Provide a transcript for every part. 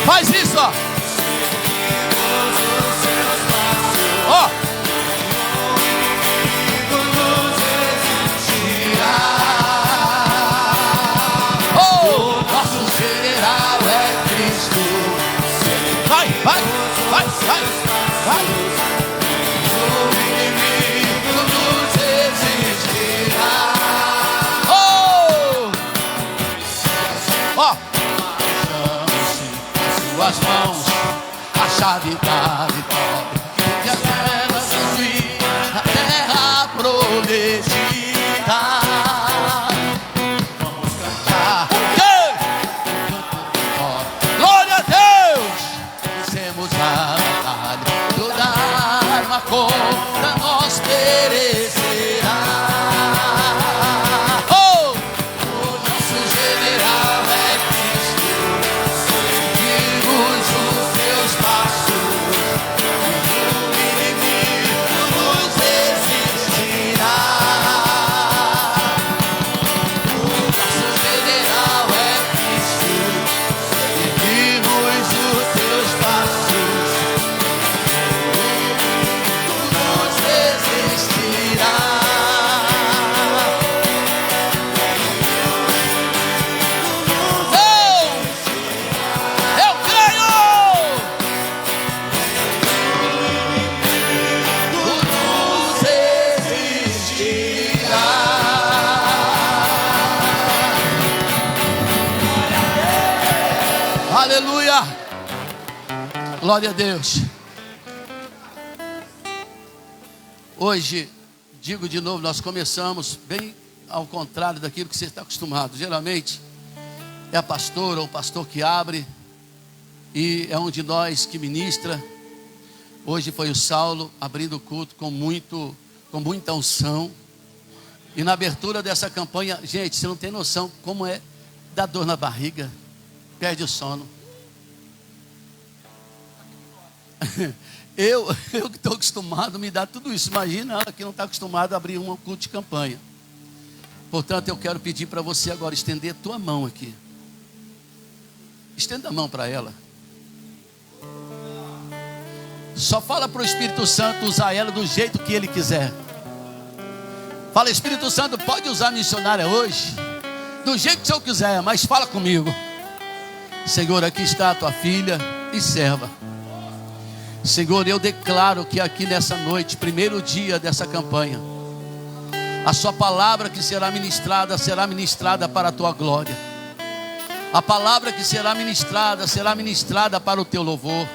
Faz isso, ó. Ó. Oh, nosso general é Cristo. Vai, vai, vai, vai, vai. O inimigo nos resistirá. Oh! Ó. Suas mãos, a chave da vitória, que as trevas destruir a terra prometida. Vamos cantar. Glória a Deus! Vencemos a batalha, toda arma contra nós perecerá. Oh! O nosso general é Cristo. Seguimos os seus passos, o inimigo nos resistirá. O nosso general é Cristo. Seguimos os seus passos, o inimigo nos resistirá. Eu creio! Nos resistirá. Aleluia! Glória a Deus. Hoje, digo de novo, nós começamos bem ao contrário daquilo que você está acostumado. Geralmente é a pastora ou o pastor que abre e é um de nós que ministra. Hoje foi o Saulo abrindo o culto com muita unção. E na abertura dessa campanha, gente, você não tem noção como é dar dor na barriga, perde o sono. Eu que estou acostumado a me dar tudo isso. Imagina ela que não está acostumada a abrir um culto de campanha. Portanto, eu quero pedir para você agora estender a tua mão aqui. Estenda a mão para ela. Só fala para o Espírito Santo usar ela do jeito que Ele quiser. Fala, Espírito Santo, pode usar a missionária hoje do jeito que o Senhor quiser, mas fala comigo. Senhor, aqui está a tua filha e serva. Senhor, eu declaro que aqui nessa noite, primeiro dia dessa campanha, a sua palavra que será ministrada para a tua glória. A palavra que será ministrada para o teu louvor.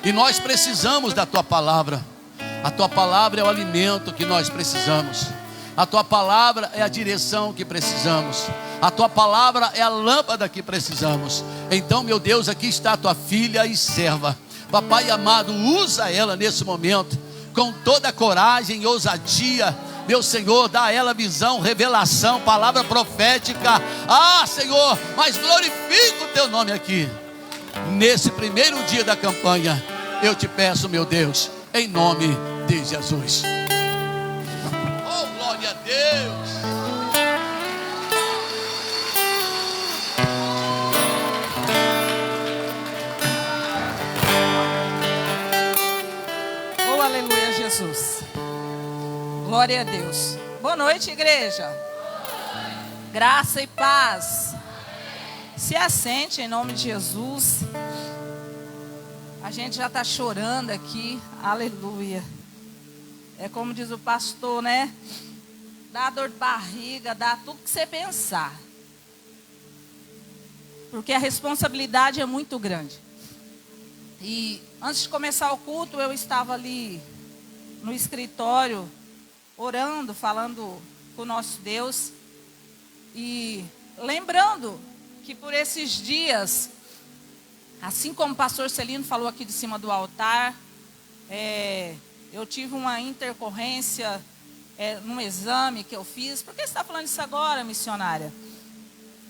E nós precisamos da tua palavra. A tua palavra é o alimento que nós precisamos. A tua palavra é a direção que precisamos. A tua palavra é a lâmpada que precisamos. Então, meu Deus, aqui está a tua filha e serva. Papai amado, usa ela nesse momento com toda a coragem e ousadia. Meu Senhor, dá a ela visão, revelação, palavra profética. Ah, Senhor, mas glorifica o teu nome aqui. Nesse primeiro dia da campanha, eu te peço, meu Deus, em nome de Jesus. Oh, glória a Deus. Aleluia, Jesus. Glória a Deus. Boa noite, igreja. Graça e paz. Se assente em nome de Jesus. A gente já está chorando aqui. Aleluia. É como diz o pastor, né? Dá dor de barriga, dá tudo que você pensar. Porque a responsabilidade é muito grande. E antes de começar o culto, eu estava ali no escritório, orando, falando com o nosso Deus. E lembrando que por esses dias, assim como o pastor Celino falou aqui de cima do altar, eu tive uma intercorrência num exame que eu fiz. Por que você está falando isso agora, missionária?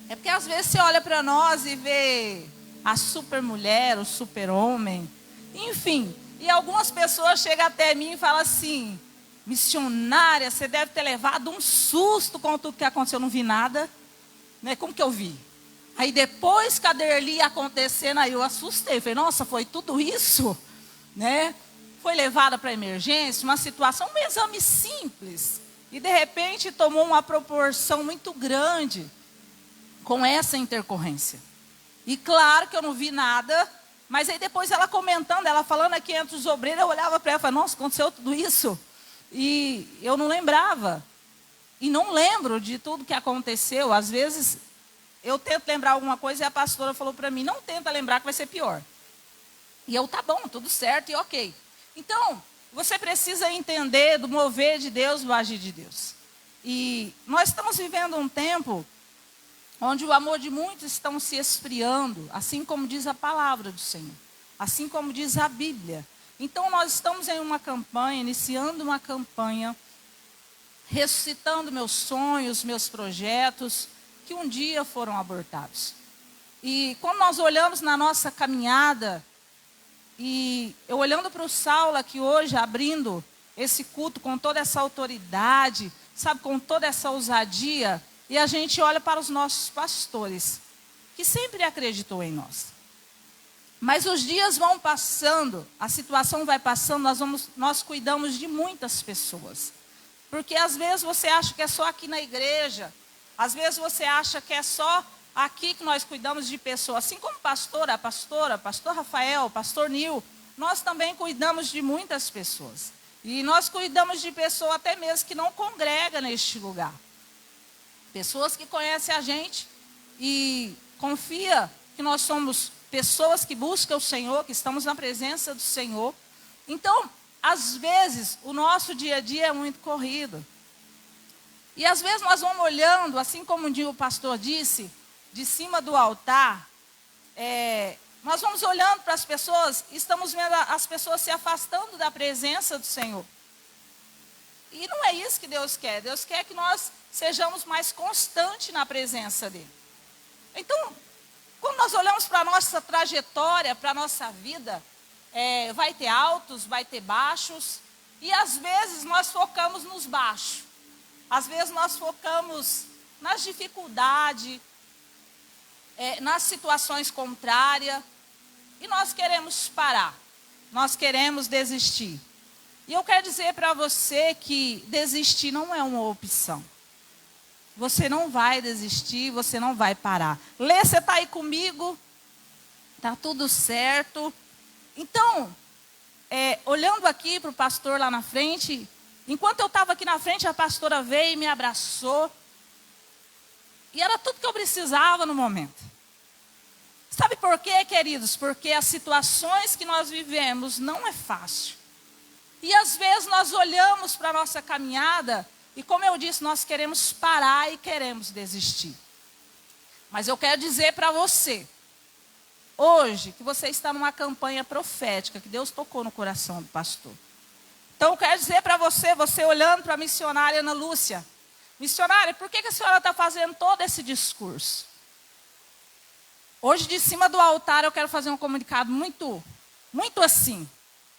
É porque às vezes você olha para nós e vê a super mulher, o super homem, enfim. E algumas pessoas chegam até mim e falam assim: missionária, você deve ter levado um susto com tudo que aconteceu. Eu não vi nada, né? Como que eu vi? Aí depois que a Derli ia acontecendo, aí eu assustei. Falei, nossa, foi tudo isso? Né? Foi levada para emergência, uma situação, um exame simples. E de repente tomou uma proporção muito grande com essa intercorrência. E claro que eu não vi nada, mas aí depois ela comentando, ela falando aqui entre os obreiros, eu olhava para ela e falava, nossa, aconteceu tudo isso? E eu não lembrava. E não lembro de tudo que aconteceu. Às vezes eu tento lembrar alguma coisa e a pastora falou para mim, não tenta lembrar que vai ser pior. E eu, tá bom, tudo certo e ok. Então, você precisa entender do mover de Deus, do agir de Deus. E nós estamos vivendo um tempo onde o amor de muitos estão se esfriando, assim como diz a palavra do Senhor, assim como diz a Bíblia. Então, nós estamos em uma campanha, iniciando uma campanha, ressuscitando meus sonhos, meus projetos, que um dia foram abortados. E quando nós olhamos na nossa caminhada, e eu olhando para o Saulo aqui hoje, abrindo esse culto com toda essa autoridade, sabe, com toda essa ousadia, e a gente olha para os nossos pastores, que sempre acreditou em nós. Mas os dias vão passando, a situação vai passando, nós cuidamos de muitas pessoas. Porque às vezes você acha que é só aqui na igreja, às vezes você acha que é só aqui que nós cuidamos de pessoas. Assim como pastor Rafael, pastor Nil, nós também cuidamos de muitas pessoas. E nós cuidamos de pessoas até mesmo que não congregam neste lugar. Pessoas que conhecem a gente e confia que nós somos pessoas que buscam o Senhor, que estamos na presença do Senhor. Então, às vezes, o nosso dia a dia é muito corrido. E às vezes nós vamos olhando, assim como um dia o pastor disse, de cima do altar, nós vamos olhando para as pessoas, estamos vendo as pessoas se afastando da presença do Senhor. E não é isso que Deus quer. Deus quer que nós sejamos mais constantes na presença dEle. Então, quando nós olhamos para a nossa trajetória, para a nossa vida, vai ter altos, vai ter baixos, e às vezes nós focamos nos baixos. Às vezes nós focamos nas dificuldades, nas situações contrárias, e nós queremos parar, nós queremos desistir. E eu quero dizer para você que desistir não é uma opção. Você não vai desistir, você não vai parar. Lê, você está aí comigo? Está tudo certo. Então, olhando aqui para o pastor lá na frente, enquanto eu estava aqui na frente, a pastora veio e me abraçou. E era tudo que eu precisava no momento. Sabe por quê, queridos? Porque as situações que nós vivemos não é fácil. E às vezes nós olhamos para a nossa caminhada e, como eu disse, nós queremos parar e queremos desistir. Mas eu quero dizer para você, hoje, que você está numa campanha profética, que Deus tocou no coração do pastor. Então eu quero dizer para você, você olhando para a missionária Ana Lúcia, missionária, por que a senhora está fazendo todo esse discurso? Hoje, de cima do altar, eu quero fazer um comunicado muito assim.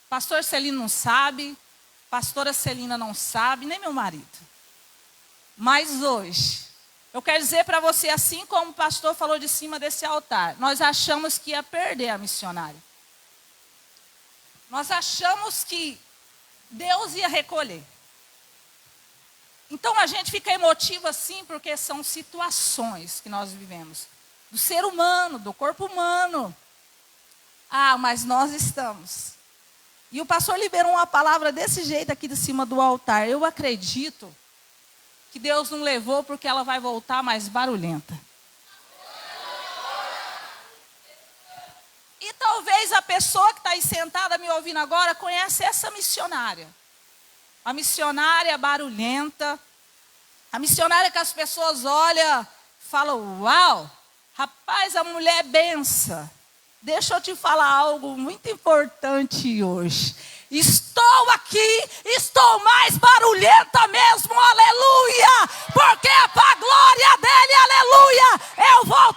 Pastor Celino não sabe, pastora Celina não sabe, nem meu marido. Mas hoje, eu quero dizer para você, assim como o pastor falou de cima desse altar, nós achamos que ia perder a missionária. Nós achamos que Deus ia recolher. Então a gente fica emotivo assim, porque são situações que nós vivemos. Do ser humano, do corpo humano. Ah, mas nós estamos. E o pastor liberou uma palavra desse jeito aqui de cima do altar. Eu acredito que Deus não levou porque ela vai voltar mais barulhenta. E talvez a pessoa que está aí sentada me ouvindo agora conhece essa missionária. A missionária barulhenta. A missionária que as pessoas olham e falam, uau, rapaz, a mulher é benção. Deixa eu te falar algo muito importante hoje. Estou aqui, estou mais barulhenta mesmo, aleluia. Porque é para a glória dele, aleluia. Eu vou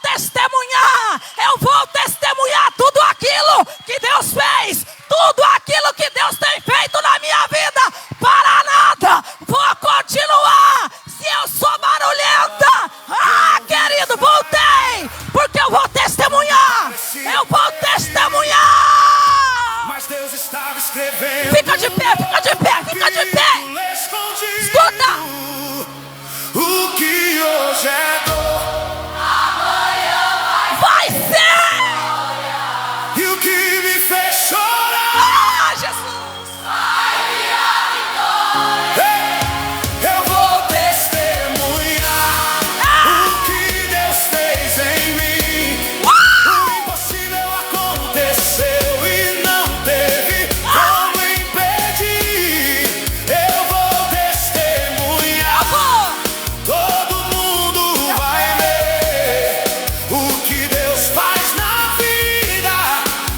testemunhar tudo aquilo que Deus fez. Tudo aquilo que Deus tem feito na minha vida. Para nada, vou continuar. Se eu sou barulhenta, querido, voltei. Porque Eu vou testemunhar. Mas Deus estava escrevendo. Fica de pé, fica de pé, fica de pé. Escuta. O que hoje é dor, Vai ser. e o que me fez chorar, Ah, Jesus. eu vou testemunhar o que Deus fez em mim. O impossível aconteceu e não teve como impedir. Eu vou testemunhar. Todo mundo vai ver o que Deus faz na vida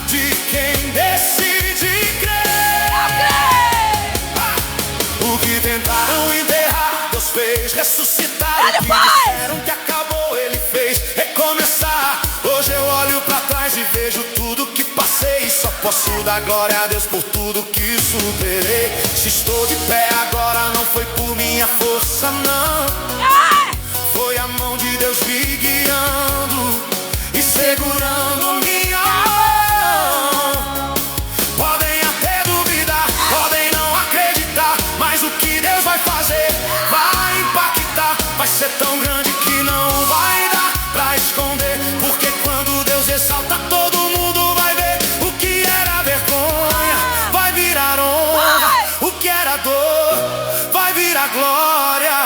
de quem decide crer. O que tentaram enterrar, Deus fez ressuscitar. Ele O que faz. disseram que acabou, Ele fez recomeçar. Hoje eu olho pra trás e vejo tudo que passei. Só posso dar glória a Deus por tudo que superei. Se estou de pé agora, não foi por minha força, não. Foi a mão de Deus me guiando e segurando minha mão. Podem até duvidar, podem não acreditar, mas o que Deus vai fazer vai impactar. Vai ser tão grande que não vai dar pra esconder. Porque quando Deus exalta, todo mundo vai ver. O que era vergonha vai virar honra. O que era dor vai virar glória.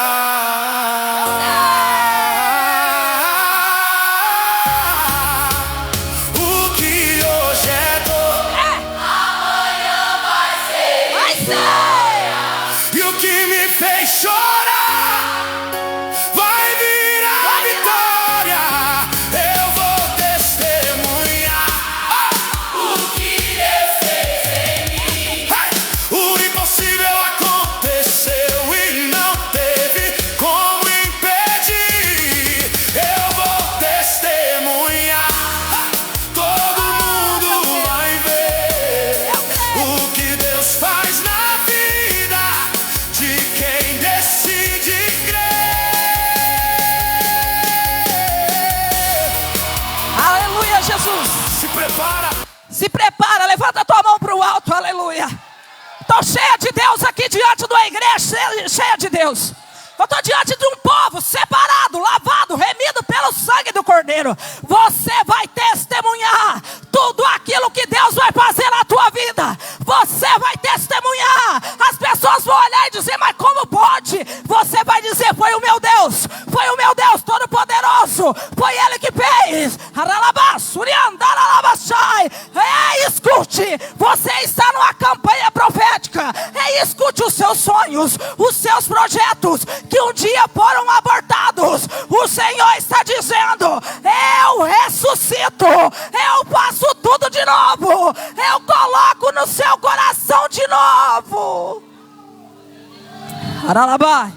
O que hoje é dor, Vai ser. e o que me fez chorar vai virar vitória. Eu vou testemunhar o que Deus fez em mim. O impossível aconteceu e não teve como impedir. Eu vou testemunhar. Todo mundo vai ver o que Deus faz na vida de quem decide crer. Aleluia, Jesus. Se prepara. Se prepara, levanta a tua mão para o alto, aleluia. Estou cheia de Deus aqui diante da igreja, cheia de Deus. Eu estou diante de um povo separado, lavado, remido pelo sangue do Cordeiro. Você vai testemunhar tudo aquilo que Deus vai fazer na tua vida. Você vai testemunhar. As pessoas vão olhar e dizer, mas como pode? Você vai dizer, foi o meu Deus Todo-Poderoso. Foi Ele que fez. Escute, você está numa campanha profética. Escute os seus sonhos, os seus projetos que um dia foram abortados. O Senhor está dizendo, eu ressuscito, eu faço tudo de novo, eu coloco no seu coração de novo. Aralabai,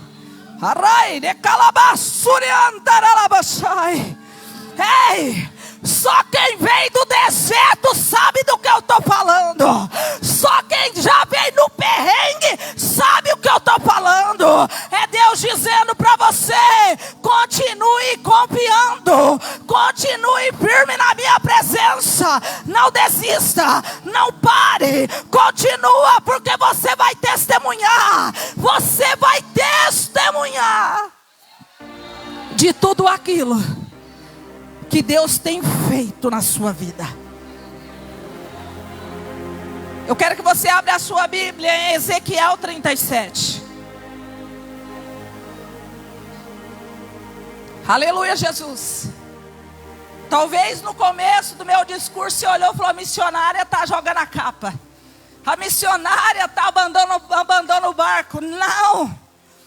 arai de calabassuri andaralabashai. Ei, só quem vem do deserto sabe do que eu estou falando. Só quem já vem no perrengue sabe o que eu estou falando. É Deus dizendo para você, continue confiando, continue firme na minha presença. Não desista, não pare, continua, porque você vai testemunhar. Você vai testemunhar de tudo aquilo que Deus tem feito na sua vida. Eu quero que você abra a sua Bíblia em Ezequiel 37. Aleluia, Jesus. Talvez no começo do meu discurso você olhou e falou, a missionária está jogando a capa. A missionária está abandonando o barco. Não.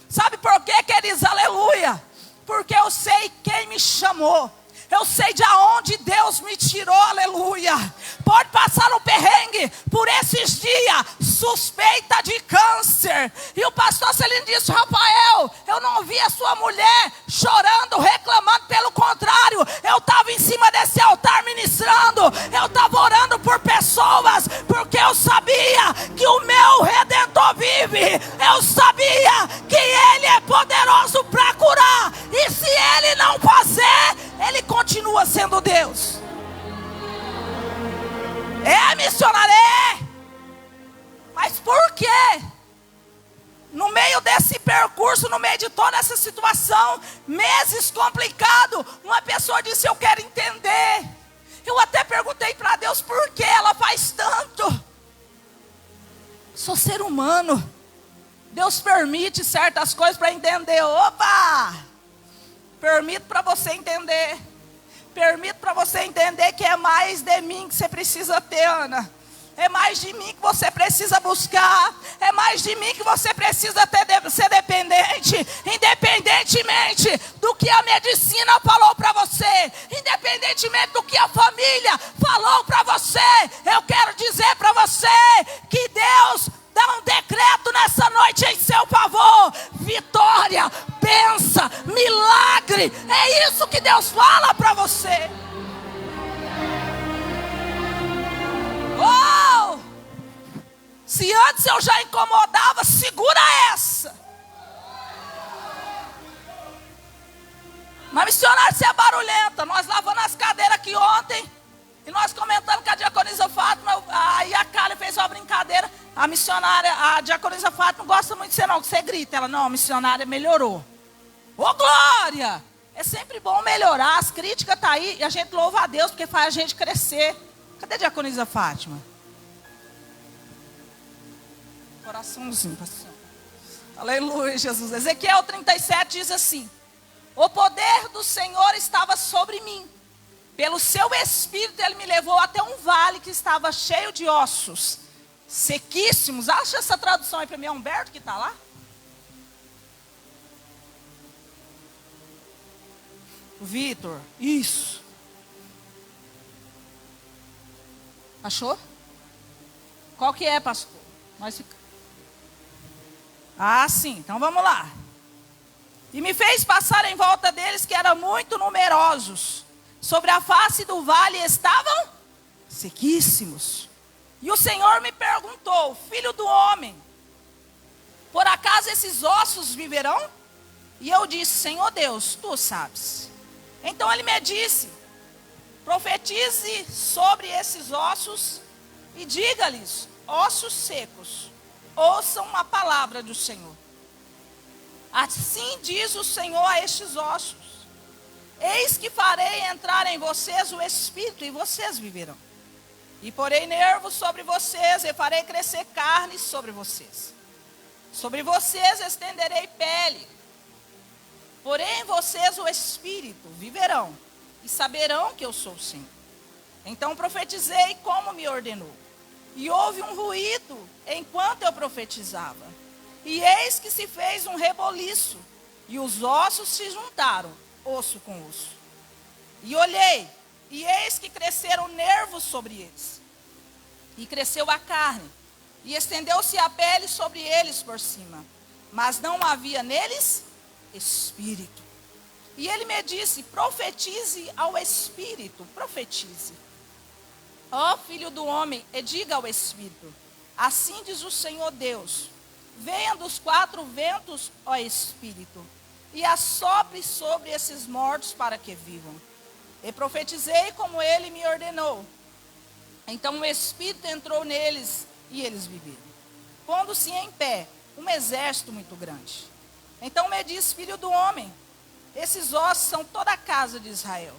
Sabe por quê, queridos? Aleluia. Porque eu sei quem me chamou. Eu sei de onde Deus me tirou, aleluia. Pode passar no perrengue por esses dias, suspeita de câncer. E o pastor Celino disse, Rafael, eu não vi a sua mulher chorando, reclamando. Pelo contrário, eu estava em cima desse altar ministrando. Eu estava orando por pessoas, porque eu sabia que o meu Redentor vive. Eu sabia que Ele é poderoso para curar. E se Ele não fazer, Ele continua sendo Deus. missionária? Mas por quê? No meio desse percurso, no meio de toda essa situação, meses complicados, uma pessoa disse: eu quero entender. Eu até perguntei para Deus por que ela faz tanto. Sou ser humano. Deus permite certas coisas para entender. Opa! Permito para você entender. Permito para você entender que é mais de mim que você precisa ter, Ana. É mais de mim que você precisa buscar. É mais de mim que você precisa ser dependente. Independentemente do que a medicina falou para você. Independentemente do que a família falou para você. Eu quero dizer para você que Deus dá um decreto nessa noite em seu favor. Vitória, bênção, milagre. É isso que Deus fala para você. Oh! Se antes eu já incomodava, segura essa. Mas missionária, você é barulhenta. Nós lavando as cadeiras aqui ontem. E nós comentando com a diaconisa Fátima. Aí a Kali fez uma brincadeira. A missionária, a diaconisa Fátima não gosta muito de você não, que você grita. Ela, não, a missionária melhorou. Ô glória! É sempre bom melhorar. As críticas estão aí. E a gente louva a Deus porque faz a gente crescer. Cadê a diaconisa Fátima? Coraçãozinho, pastor. Aleluia, Jesus. Ezequiel 37 diz assim: o poder do Senhor estava sobre mim. Pelo seu espírito ele me levou até um vale que estava cheio de ossos sequíssimos. Acha essa tradução aí para mim, é Humberto que está lá? Vitor, isso. Achou? Qual que é, pastor? Ah, sim, então vamos lá. E me fez passar em volta deles, que eram muito numerosos. Sobre a face do vale estavam sequíssimos. E o Senhor me perguntou: filho do homem, por acaso esses ossos viverão? E eu disse: Senhor Deus, tu sabes. Então ele me disse: profetize sobre esses ossos e diga-lhes: ossos secos, ouçam a palavra do Senhor. Assim diz o Senhor a estes ossos: eis que farei entrar em vocês o Espírito e vocês viverão. E porei nervos sobre vocês e farei crescer carne sobre vocês. Sobre vocês estenderei pele. Porém em vocês o Espírito, viverão e saberão que eu sou o Senhor. Então profetizei como me ordenou. E houve um ruído enquanto eu profetizava. E eis que se fez um reboliço. E os ossos se juntaram, osso com osso. E olhei, e eis que cresceram nervos sobre eles. E cresceu a carne. E estendeu-se a pele sobre eles por cima. Mas não havia neles espírito. E ele me disse: profetize ao Espírito, profetize. Ó filho do homem, e diga ao Espírito: assim diz o Senhor Deus: venha dos quatro ventos, ó Espírito, e assopre sobre esses mortos para que vivam. E profetizei como ele me ordenou. Então o Espírito entrou neles e eles viveram, pondo-se em pé um exército muito grande. Então me disse: filho do homem, esses ossos são toda a casa de Israel.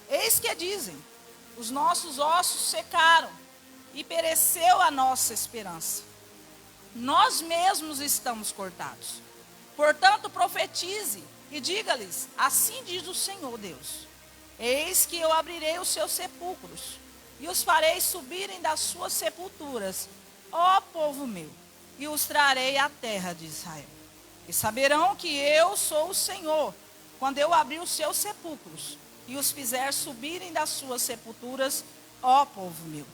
Eis que dizem: os nossos ossos secaram e pereceu a nossa esperança. Nós mesmos estamos cortados. Portanto, profetize e diga-lhes: assim diz o Senhor Deus: eis que eu abrirei os seus sepulcros e os farei subirem das suas sepulturas, ó povo meu, e os trarei à terra de Israel. E saberão que eu sou o Senhor, quando eu abrir os seus sepulcros e os fizer subirem das suas sepulturas, ó povo meu.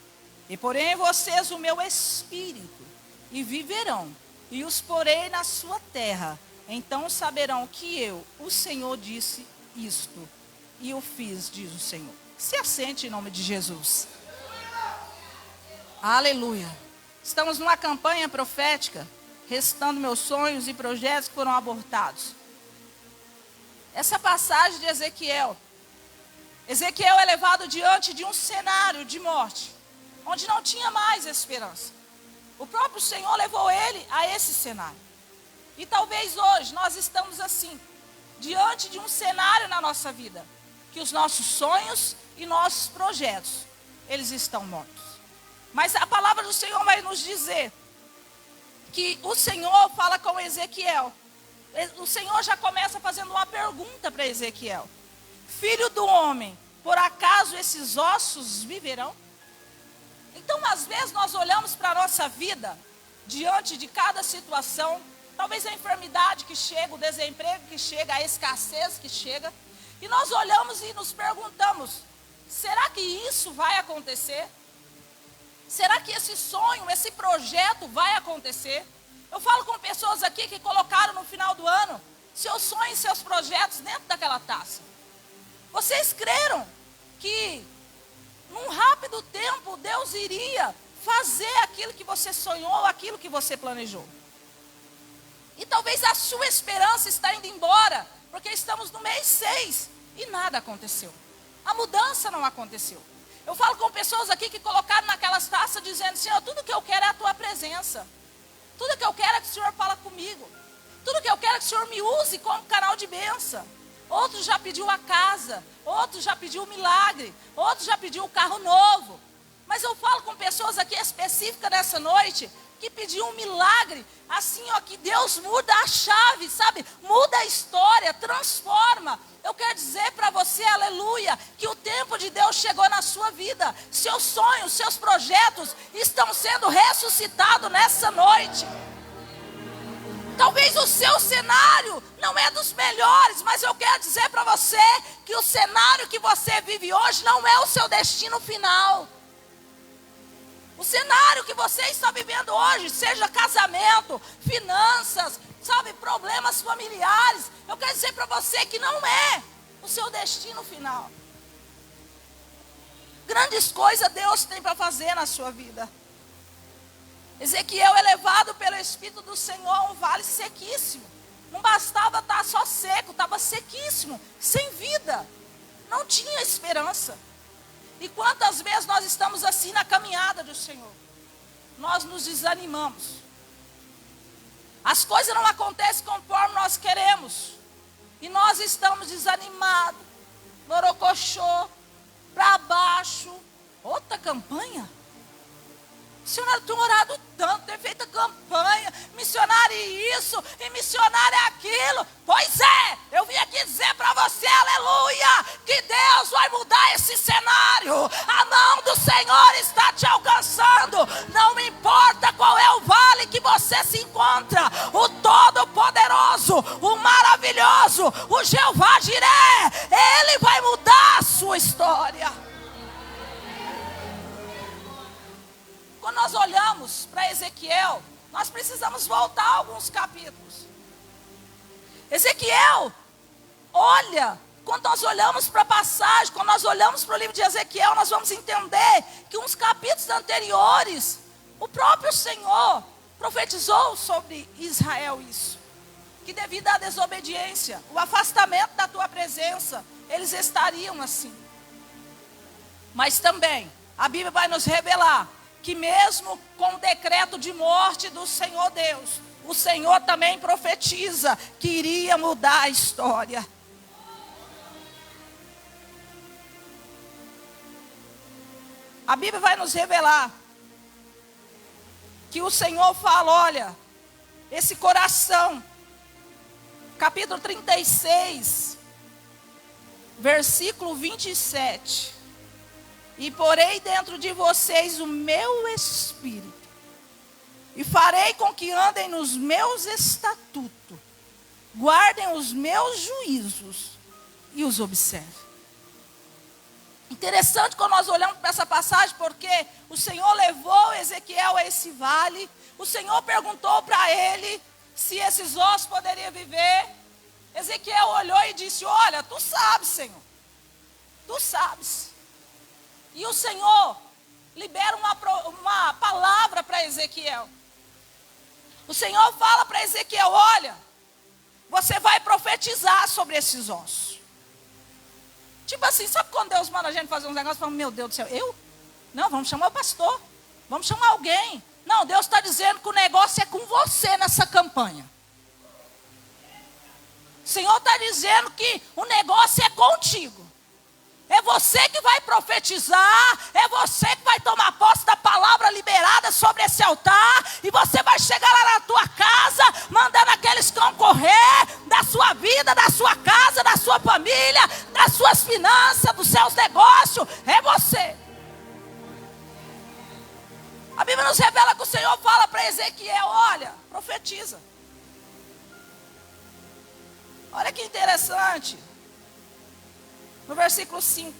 E porei em vocês o meu espírito, e viverão, e os porei na sua terra. Então saberão que eu, o Senhor, disse isto, e o fiz, diz o Senhor. Se assente em nome de Jesus. Aleluia. Estamos numa campanha profética, restando meus sonhos e projetos que foram abortados. Essa passagem de Ezequiel é levado diante de um cenário de morte. onde não tinha mais esperança. O próprio Senhor levou ele a esse cenário. E talvez hoje nós estamos assim, diante de um cenário na nossa vida, que os nossos sonhos e nossos projetos, eles estão mortos. Mas a palavra do Senhor vai nos dizer que o Senhor fala com Ezequiel. O Senhor já começa fazendo uma pergunta para Ezequiel: filho do homem, por acaso esses ossos viverão? Então, às vezes, nós olhamos para a nossa vida, diante de cada situação, talvez a enfermidade que chega, o desemprego que chega, a escassez que chega, e nós olhamos e nos perguntamos: será que isso vai acontecer? Será que esse sonho, esse projeto vai acontecer? Eu falo com pessoas aqui que colocaram no final do ano seus sonhos, seus projetos dentro daquela taça. Vocês creram que num rápido tempo Deus iria fazer aquilo que você sonhou, aquilo que você planejou? E talvez a sua esperança está indo embora, porque estamos no mês 6 e nada aconteceu. A mudança não aconteceu. Eu falo com pessoas aqui que colocaram naquelas taças dizendo: Senhor, tudo que eu quero é a tua presença. Tudo que eu quero é que o Senhor fala comigo. Tudo que eu quero é que o Senhor me use como canal de bênção. Outro já pediu a casa, outro já pediu o milagre, outro já pediu o carro novo. Mas eu falo com pessoas aqui específicas nessa noite que pediu um milagre, assim, ó, que Deus muda a chave, sabe? Muda a história, transforma. Eu quero dizer para você, aleluia, que o tempo de Deus chegou na sua vida. Seus sonhos, seus projetos estão sendo ressuscitados nessa noite. Talvez o seu cenário não é dos melhores, mas eu quero dizer para você que o cenário que você vive hoje não é o seu destino final. O cenário que você está vivendo hoje, seja casamento, finanças, sabe, problemas familiares, eu quero dizer para você que não é o seu destino final. Grandes coisas Deus tem para fazer na sua vida. Ezequiel é levado pelo Espírito do Senhor a um vale sequíssimo. Não bastava estar só seco, estava sequíssimo, sem vida. Não tinha esperança. E quantas vezes nós estamos assim na caminhada do Senhor? Nós nos desanimamos. As coisas não acontecem conforme nós queremos. E nós estamos desanimados. Borocochô, para baixo. Outra campanha? Missionário, tem orado tanto, tem feito campanha, missionário isso e missionário aquilo. Pois é, eu vim aqui dizer para você, aleluia, que Deus vai mudar esse cenário. A mão do Senhor está te alcançando. Não importa qual é o vale que você se encontra, o Todo-Poderoso, o Maravilhoso, o Jeová Jiré, Ele vai mudar a sua história. Quando nós olhamos para Ezequiel, nós precisamos voltar a alguns capítulos. Ezequiel, olha, quando nós olhamos para a passagem, quando nós olhamos para o livro de Ezequiel, nós vamos entender que uns capítulos anteriores, o próprio Senhor profetizou sobre Israel isso. Que devido à desobediência, o afastamento da tua presença, eles estariam assim. Mas também, a Bíblia vai nos revelar que mesmo com o decreto de morte do Senhor Deus, o Senhor também profetiza que iria mudar a história. A Bíblia vai nos revelar que o Senhor fala, olha, esse coração, capítulo 36, versículo 27. E porei dentro de vocês o meu espírito, e farei com que andem nos meus estatutos, guardem os meus juízos e os observem. Interessante quando nós olhamos para essa passagem, porque o Senhor levou Ezequiel a esse vale. O Senhor perguntou para ele se esses ossos poderiam viver. Ezequiel olhou e disse: olha, tu sabes, Senhor, tu sabes. E o Senhor libera uma palavra para Ezequiel. O Senhor fala para Ezequiel: olha, você vai profetizar sobre esses ossos. Tipo assim, sabe quando Deus manda a gente fazer uns negócios e fala: meu Deus do céu, eu? Não, vamos chamar o pastor. Vamos chamar alguém. Não, Deus está dizendo que o negócio é com você nessa campanha. O Senhor está dizendo que o negócio é contigo. É você que vai profetizar. É você que vai tomar posse da palavra liberada sobre esse altar. E você vai chegar lá na tua casa, mandando aqueles cão correr da sua vida, da sua casa, da sua família, das suas finanças, dos seus negócios. É você. A Bíblia nos revela que o Senhor fala para Ezequiel: olha, profetiza. Olha que interessante. No versículo 5.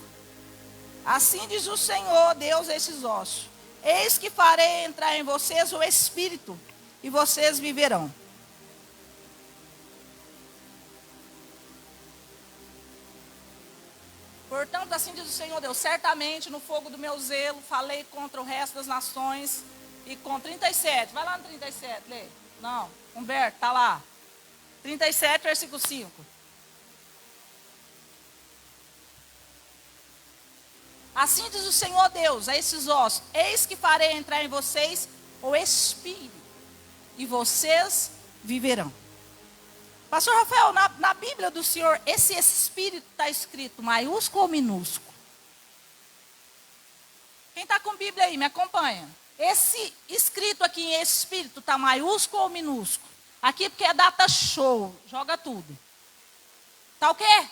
Assim diz o Senhor, Deus, a esses ossos: eis que farei entrar em vocês o Espírito, e vocês viverão. Portanto, assim diz o Senhor Deus: certamente no fogo do meu zelo falei contra o resto das nações. E com 37, vai lá no 37, lê. Não, Humberto, está lá. 37, versículo 5. Assim diz o Senhor Deus a esses ossos: eis que farei entrar em vocês o Espírito, e vocês viverão. Pastor Rafael, na Bíblia do Senhor, esse Espírito está escrito maiúsculo ou minúsculo? Quem está com Bíblia aí, me acompanha. Esse escrito aqui em Espírito está maiúsculo ou minúsculo? Aqui porque é data show, joga tudo. Está o quê?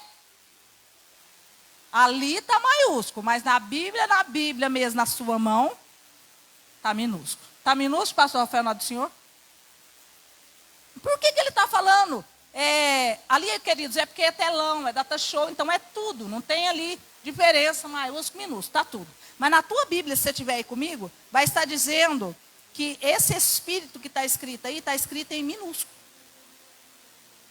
Ali está maiúsculo, mas na Bíblia mesmo, na sua mão, está minúsculo. Está minúsculo, pastor Rafael, não é do Senhor? Por que ele está falando? Ali, queridos, é porque é telão, é data show, então é tudo. Não tem ali diferença maiúsculo, minúsculo, está tudo. Mas na tua Bíblia, se você estiver aí comigo, vai estar dizendo que esse Espírito que está escrito aí, está escrito em minúsculo.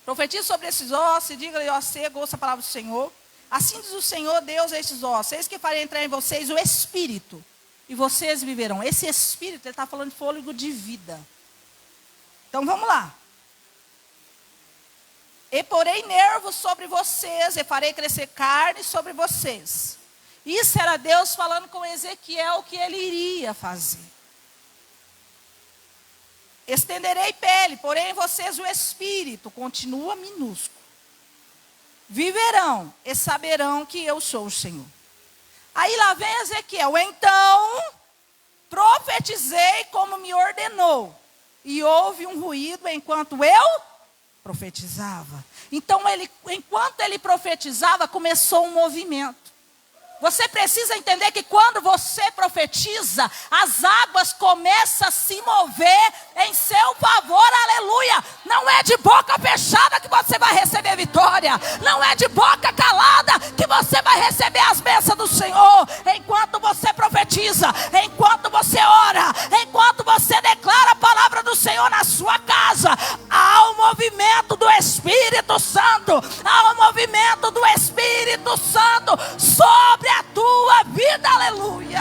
Profetize sobre esses ossos, e diga-lhe, ó cego, ouça a palavra do Senhor. Assim diz o Senhor Deus a esses ossos: eis que farei entrar em vocês o Espírito, e vocês viverão. Esse Espírito, ele está falando de fôlego de vida. Então vamos lá. E porei nervos sobre vocês, e farei crescer carne sobre vocês. Isso era Deus falando com Ezequiel que ele iria fazer. Estenderei pele, porém em vocês o Espírito, continua minúsculo. Viverão e saberão que eu sou o Senhor. Aí lá vem Ezequiel: então profetizei como me ordenou, e houve um ruído enquanto eu profetizava. Então, enquanto ele profetizava, começou um movimento. Você precisa entender que quando você profetiza, as águas começam a se mover em seu favor, aleluia. Não é de boca fechada que você vai receber vitória. Não é de boca calada que você vai receber as bênçãos do Senhor. Enquanto você profetiza, enquanto você ora, enquanto você declara a palavra do Senhor na sua casa, há um movimento do Espírito Santo. Há um movimento do Espírito Santo sobre a tua vida, aleluia.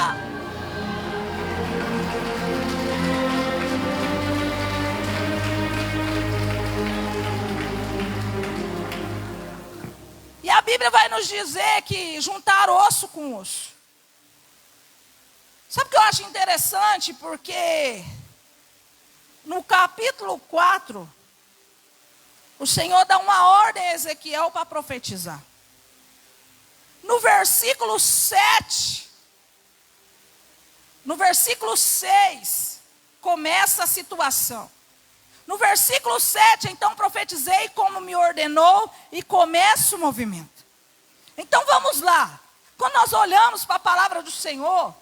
E a Bíblia vai nos dizer que juntar osso com osso. Sabe o que eu acho interessante? Porque no capítulo 4, o Senhor dá uma ordem a Ezequiel para profetizar. No versículo 7, no versículo 6, começa a situação. No versículo 7, então profetizei como me ordenou, e começa o movimento. Então vamos lá. Quando nós olhamos para a palavra do Senhor,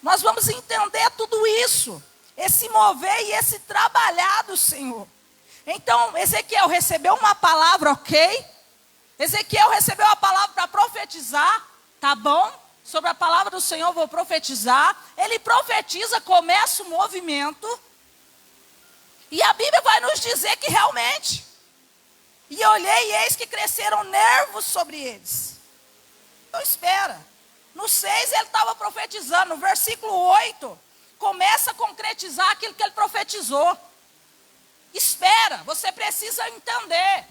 nós vamos entender tudo isso. Esse mover e esse trabalhar do Senhor. Então Ezequiel recebeu uma palavra, ok? Ezequiel recebeu a palavra para profetizar, tá bom? Sobre a palavra do Senhor vou profetizar. Ele profetiza, começa o movimento. E a Bíblia vai nos dizer que realmente. E olhei e eis que cresceram nervos sobre eles. Então espera. No 6 ele estava profetizando. No versículo 8, começa a concretizar aquilo que ele profetizou. Espera, você precisa entender.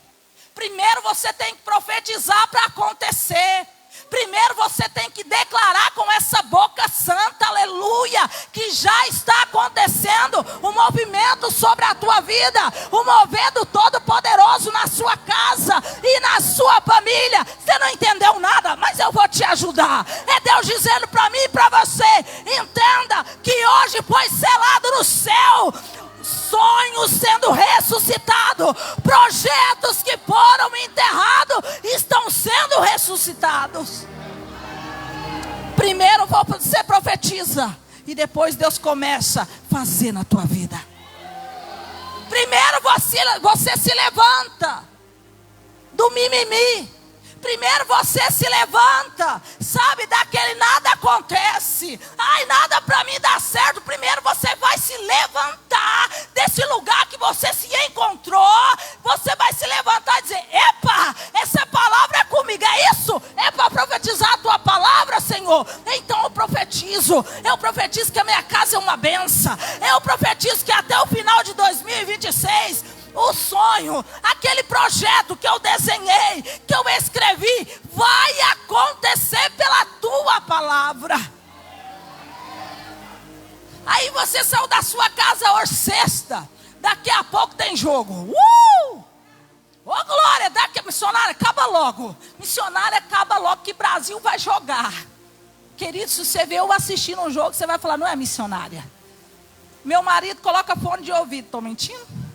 Primeiro você tem que profetizar para acontecer. Primeiro você tem que declarar com essa boca santa, aleluia, que já está acontecendo um movimento sobre a tua vida, um movimento todo poderoso na sua casa e na sua família. Você não entendeu nada, mas eu vou te ajudar. É Deus dizendo para mim e para você: entenda que hoje foi selado no céu sonhos sendo ressuscitados, projetos que foram enterrados estão sendo ressuscitados. Primeiro você profetiza e depois Deus começa a fazer na tua vida. Primeiro você se levanta do mimimi. Primeiro você se levanta, sabe, daquele nada acontece, ai, nada para mim dá certo. Primeiro você vai se levantar desse lugar que você se encontrou. Você vai se levantar e dizer: epa, essa palavra é comigo, é isso? É para profetizar a tua palavra, Senhor? Então eu profetizo que a minha casa é uma benção. Eu profetizo que até o final de 2026 o sonho, aquele projeto que eu desenhei, que eu escrevi, vai acontecer pela tua palavra. Aí você saiu da sua casa hoje sexta, daqui a pouco tem jogo. Ô glória, daqui a missionária, acaba logo. Missionária, acaba logo que Brasil vai jogar. Querido, se você vê eu assistindo um jogo, você vai falar: não é missionária. Meu marido coloca fone de ouvido, estou mentindo?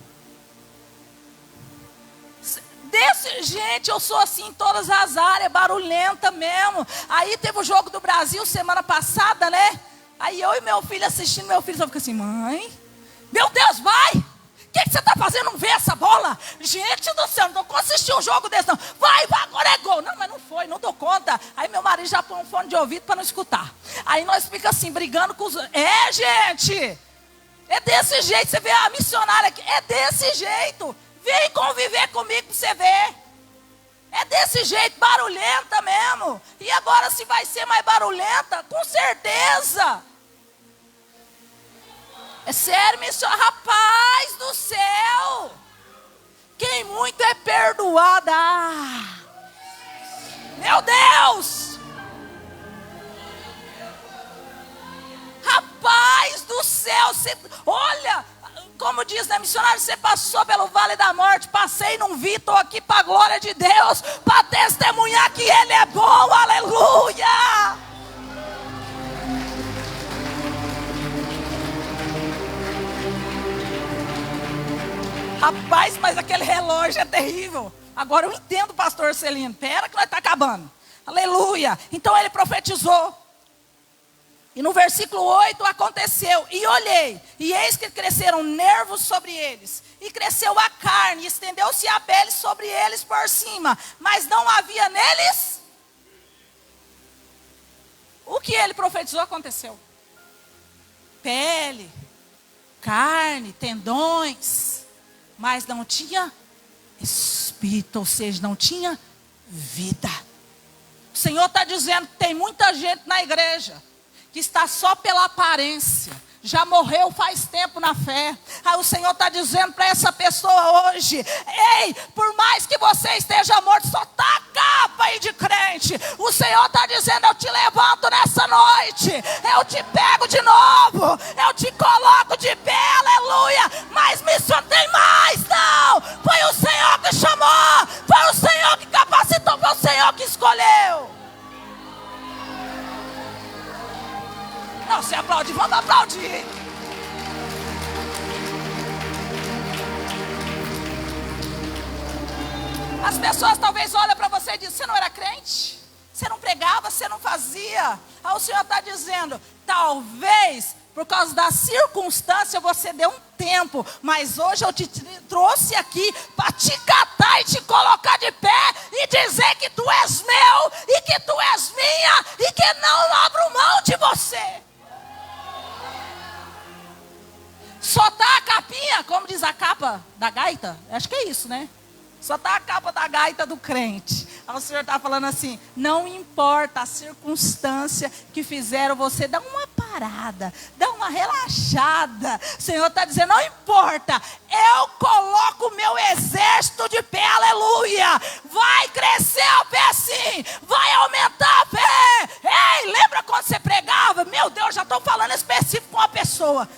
Gente, eu sou assim em todas as áreas, barulhenta mesmo. Aí teve o jogo do Brasil semana passada, né? Aí eu e meu filho assistindo, meu filho só fica assim: mãe, meu Deus, vai! O que você está fazendo? Não vê essa bola? Gente do céu, não vou assistir um jogo desse não. Vai, agora é gol. Não, mas não foi, não dou conta. Aí meu marido já põe um fone de ouvido para não escutar. Aí nós fica assim, brigando com os... gente, é desse jeito. Você vê a missionária aqui, é desse jeito. Vem conviver comigo para você ver. É desse jeito, barulhenta mesmo. E agora se vai ser mais barulhenta, com certeza. É sério, missionário, rapaz do céu. Quem muito é perdoada. Meu Deus. Rapaz do céu, você, olha... Como diz, né, missionário, você passou pelo vale da morte, passei, não vi, estou aqui para a glória de Deus, para testemunhar que Ele é bom, aleluia! Rapaz, mas aquele relógio é terrível. Agora eu entendo, pastor Celino, espera que nós está acabando, aleluia! Então ele profetizou. E no versículo 8 aconteceu: e olhei, e eis que cresceram nervos sobre eles, e cresceu a carne, e estendeu-se a pele sobre eles por cima, mas não havia neles. O que ele profetizou aconteceu. Pele, carne, tendões, mas não tinha espírito, ou seja, não tinha vida. O Senhor está dizendo que tem muita gente na igreja que está só pela aparência, já morreu faz tempo na fé. Aí o Senhor está dizendo para essa pessoa hoje: ei, por mais que você esteja morto, só está a capa aí de crente. O Senhor está dizendo: eu te levanto nessa noite, eu te pego de novo, eu te coloco de pé, aleluia. Mas missão tem mais, não. Foi o Senhor que chamou, foi o Senhor que capacitou, foi o Senhor que escolheu. Não, você aplaude, vamos aplaudir. As pessoas talvez olham para você e dizem: você não era crente? Você não pregava, você não fazia. Aí o Senhor está dizendo: talvez por causa da circunstância você deu um tempo, mas hoje eu te trouxe aqui para te catar e te colocar de pé e dizer que tu és meu e que tu és minha e que não abro mão de você. Só tá a capinha, como diz a capa da gaita, acho que é isso, né? Só tá a capa da gaita do crente. Aí o Senhor está falando assim: não importa a circunstância que fizeram você dar uma paz. parada, dá uma relaxada. O Senhor está dizendo, não importa, eu coloco o meu exército de pé, aleluia. Vai crescer a fé sim, vai aumentar a fé. Ei, lembra quando você pregava? Meu Deus, já estou falando específico com uma pessoa.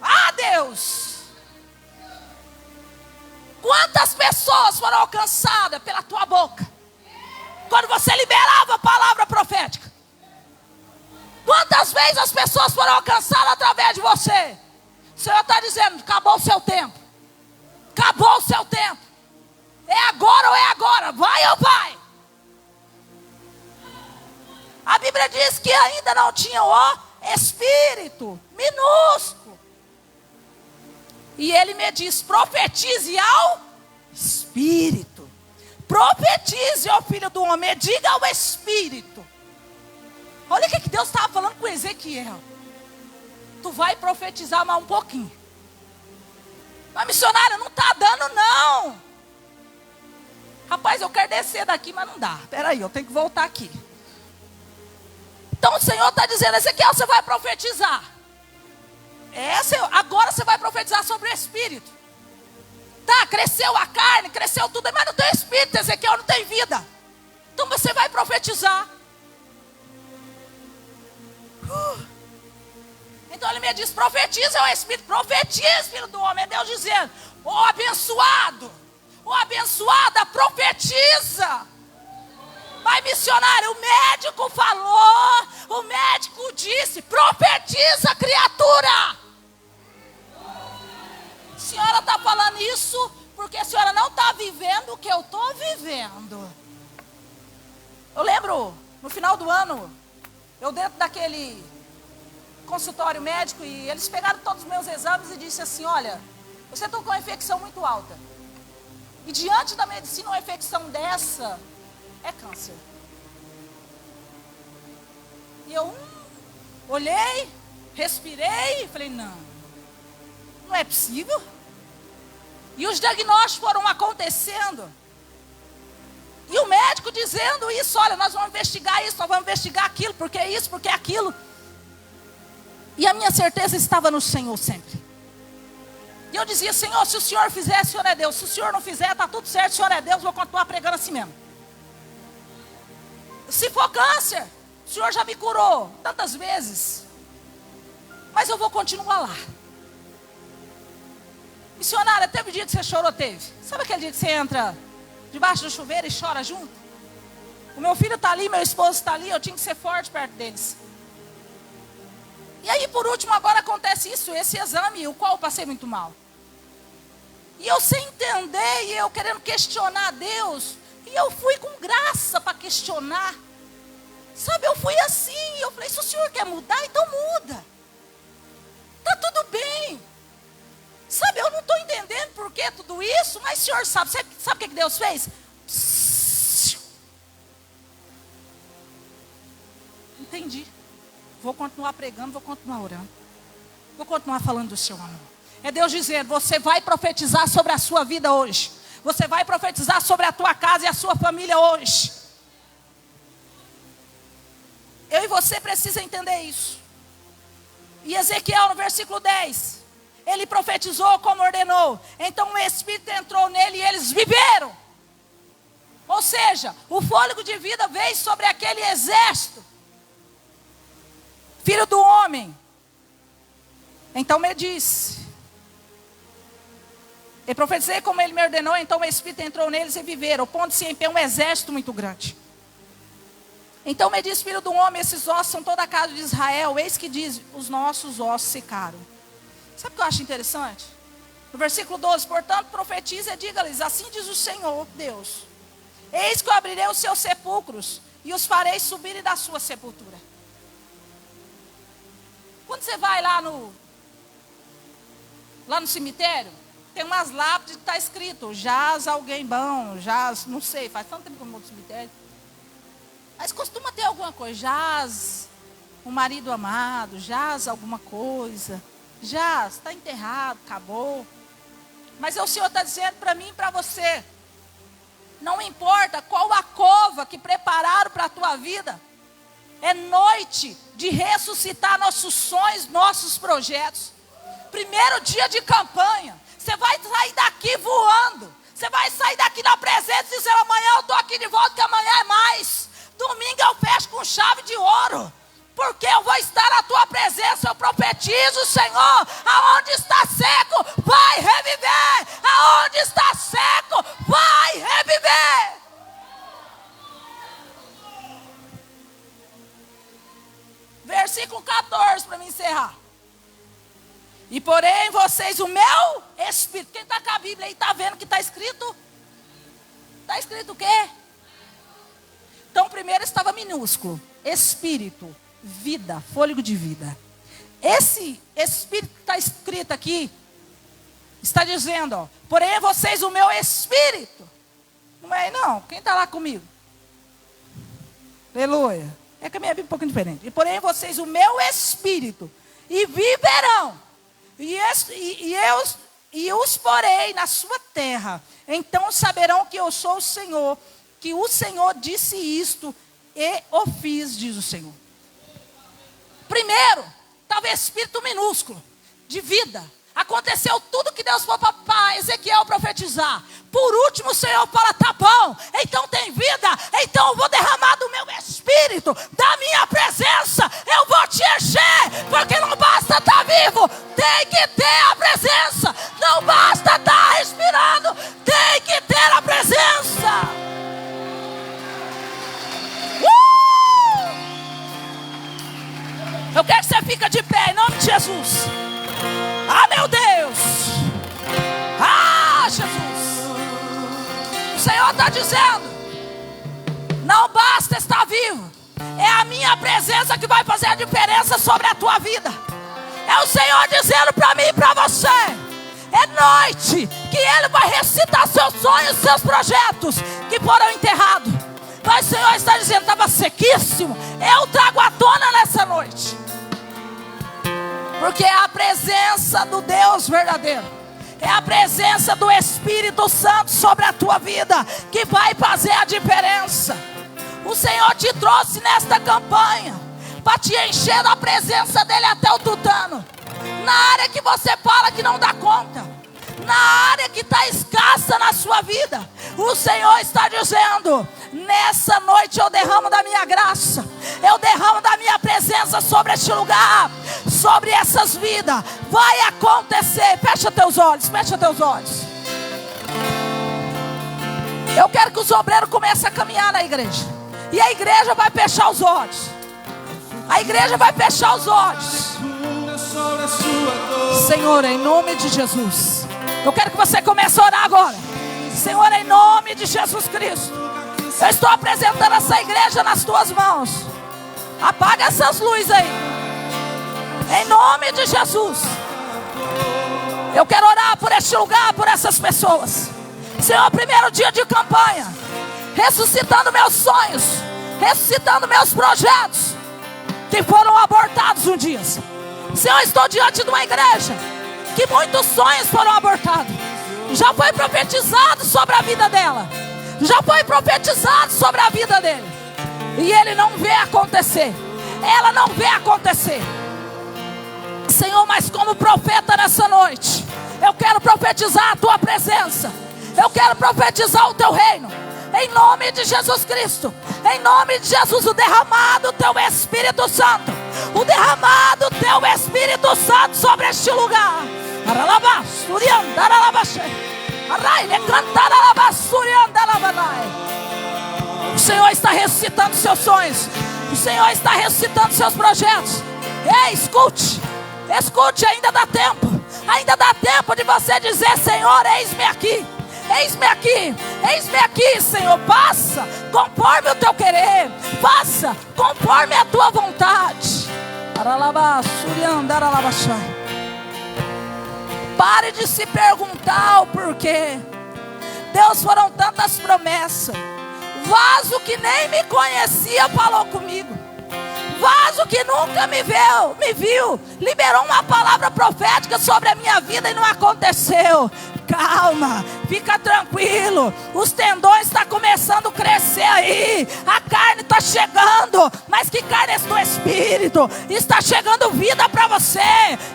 Ah, Deus. Quantas pessoas foram alcançadas pela tua boca? Quando você liberava a palavra profética. Quantas vezes as pessoas foram alcançadas através de você? O Senhor está dizendo, acabou o seu tempo. Acabou o seu tempo. É agora ou é agora? Vai ou vai? A Bíblia diz que ainda não tinha o Espírito minúsculo. E ele me diz, profetize ao Espírito. Profetize ao Filho do Homem, diga ao Espírito. Olha o que Deus estava falando com Ezequiel. Tu vai profetizar mais um pouquinho. Mas missionária, não está dando não. Rapaz, eu quero descer daqui, mas não dá. Espera aí, eu tenho que voltar aqui. Então o Senhor está dizendo, Ezequiel, você vai profetizar. Senhor, agora você vai profetizar sobre o Espírito. Tá, cresceu a carne, cresceu tudo, mas não tem Espírito, Ezequiel, não tem vida. Então você vai profetizar. Então ele me diz, profetiza o Espírito, profetiza, Filho do Homem. É Deus dizendo, ó abençoada, profetiza. Vai, missionário, o médico falou, o médico disse, profetiza, criatura. A senhora está falando isso porque a senhora não está vivendo o que eu estou vivendo. Eu lembro, no final do ano, eu dentro daquele consultório médico, e eles pegaram todos os meus exames e disseram assim, olha, você está com uma infecção muito alta. E diante da medicina, uma infecção dessa é câncer. E eu olhei, respirei e falei, não é possível. E os diagnósticos foram acontecendo. E o médico dizendo isso, olha, nós vamos investigar isso, nós vamos investigar aquilo, porque é isso, porque é aquilo. E a minha certeza estava no Senhor sempre. E eu dizia, Senhor, se o Senhor fizer, o Senhor é Deus. Se o Senhor não fizer, está tudo certo, o Senhor é Deus, vou continuar pregando assim mesmo. Se for câncer, o Senhor já me curou tantas vezes. Mas eu vou continuar lá. Missionária, teve dia que você chorou, teve. Sabe aquele dia que você entra debaixo do chuveiro e chora junto? O meu filho está ali, meu esposo está ali, eu tinha que ser forte perto deles. E aí, por último, agora acontece isso, esse exame, o qual eu passei muito mal. E eu sem entender, e eu querendo questionar Deus, e eu fui com graça para questionar. Sabe, eu fui assim, eu falei, se o Senhor quer mudar, então muda. Está tudo bem. Sabe, eu não estou entendendo por que tudo isso, mas o Senhor sabe. Sabe o que Deus fez? Entendi. Vou continuar pregando, vou continuar orando. Vou continuar falando do seu amor. É Deus dizendo, você vai profetizar sobre a sua vida hoje. Você vai profetizar sobre a tua casa e a sua família hoje. Eu e você precisa entender isso. E Ezequiel no versículo 10, ele profetizou como ordenou. Então o Espírito entrou nele e eles viveram. Ou seja, o fôlego de vida veio sobre aquele exército. Filho do homem. Então me disse. E profetizei como ele me ordenou. Então o Espírito entrou neles e viveram. Pondo-se em pé um exército muito grande. Então me disse, filho do homem, esses ossos são toda a casa de Israel. Eis que diz, os nossos ossos secaram. Sabe o que eu acho interessante? No versículo 12, portanto profetiza e diga-lhes, assim diz o Senhor Deus. Eis que eu abrirei os seus sepulcros e os farei subirem da sua sepultura. Quando você vai lá no cemitério, tem umas lápides que está escrito, jaz alguém bom, jaz, não sei, faz tanto tempo que eu vou no cemitério. Mas costuma ter alguma coisa, jaz um marido amado, jaz alguma coisa, jaz, está enterrado, acabou. Mas o Senhor está dizendo para mim e para você, não importa qual a cova que prepararam para a tua vida, É noite de ressuscitar nossos sonhos, nossos projetos. Primeiro dia de campanha. Você vai sair daqui voando. Você vai sair daqui na presença e dizer: amanhã eu estou aqui de volta, que amanhã é mais. Domingo eu fecho com chave de ouro. Porque eu vou estar na tua presença. Eu profetizo, Senhor, aonde está seco, vai reviver. Aonde está seco, vai reviver. Versículo 14 para me encerrar. E porém em vocês o meu Espírito. Quem está com a Bíblia aí está vendo que está escrito? Está escrito o quê? Então primeiro estava minúsculo. Espírito, vida, fôlego de vida. Esse Espírito que está escrito aqui, está dizendo, ó, porém em vocês o meu Espírito. Não é não, quem está lá comigo? Aleluia. É que a minha Bíblia é um pouquinho diferente. E porém vocês o meu Espírito, e viverão. E os porei na sua terra. Então saberão que eu sou o Senhor, que o Senhor disse isto e o fiz, diz o Senhor. Primeiro, estava espírito minúsculo, de vida. Aconteceu tudo que Deus falou para Ezequiel profetizar. Por último o Senhor fala: tá bom, então tem vida. Então eu vou derramar do meu Espírito, da minha presença. Eu vou te encher, porque não basta estar vivo, tem que ter a presença. Não basta estar respirando, tem que ter a presença. Eu quero que você fique de pé em nome de Jesus. Ah, meu Deus. Ah, Jesus. O Senhor está dizendo: não basta estar vivo, é a minha presença que vai fazer a diferença sobre a tua vida. É o Senhor dizendo para mim e para você: é noite que Ele vai ressuscitar seus sonhos, seus projetos que foram enterrados. Mas o Senhor está dizendo: estava sequíssimo, eu trago à tona nessa noite. Porque é a presença do Deus verdadeiro, é a presença do Espírito Santo sobre a tua vida que vai fazer a diferença. O Senhor te trouxe nesta campanha para te encher da presença dEle até o tutano. Na área que você fala que não dá conta, na área que está escassa na sua vida, o Senhor está dizendo: nessa noite eu derramo da minha graça, eu derramo da minha presença sobre este lugar, sobre essas vidas. Vai acontecer. Fecha teus olhos, fecha teus olhos. Eu quero que os obreiros comecem a caminhar na igreja, e a igreja vai fechar os olhos. A igreja vai fechar os olhos. Senhor, em nome de Jesus, eu quero que você comece a orar agora. Senhor, em nome de Jesus Cristo, eu estou apresentando essa igreja nas tuas mãos. Apaga essas luzes aí, em nome de Jesus. Eu quero orar por este lugar, por essas pessoas. Senhor, primeiro dia de campanha, ressuscitando meus sonhos, ressuscitando meus projetos que foram abortados um dia. Senhor, estou diante de uma igreja que muitos sonhos foram abortados. Já foi profetizado sobre a vida dela, já foi profetizado sobre a vida dele, e ele não vê acontecer, ela não vê acontecer. Senhor, mas como profeta nessa noite, eu quero profetizar a tua presença, eu quero profetizar o teu reino, em nome de Jesus Cristo, em nome de Jesus. O derramado teu Espírito Santo, o derramado teu Espírito Santo sobre este lugar. O Senhor está ressuscitando seus sonhos, o Senhor está ressuscitando seus projetos. Ei, escute, escute, ainda dá tempo. Ainda dá tempo de você dizer: Senhor, eis-me aqui. Eis-me aqui, eis-me aqui, Senhor. Faça conforme o teu querer, faça conforme a tua vontade. Pare de se perguntar o porquê. Deus, foram tantas promessas. Vaso que nem me conhecia falou comigo. Vaso que nunca me viu, liberou uma palavra profética sobre a minha vida e não aconteceu. calma, fica tranquilo. Os tendões estão começando a crescer aí. A carne está chegando. Mas que carne é do Espírito? Está chegando vida para você.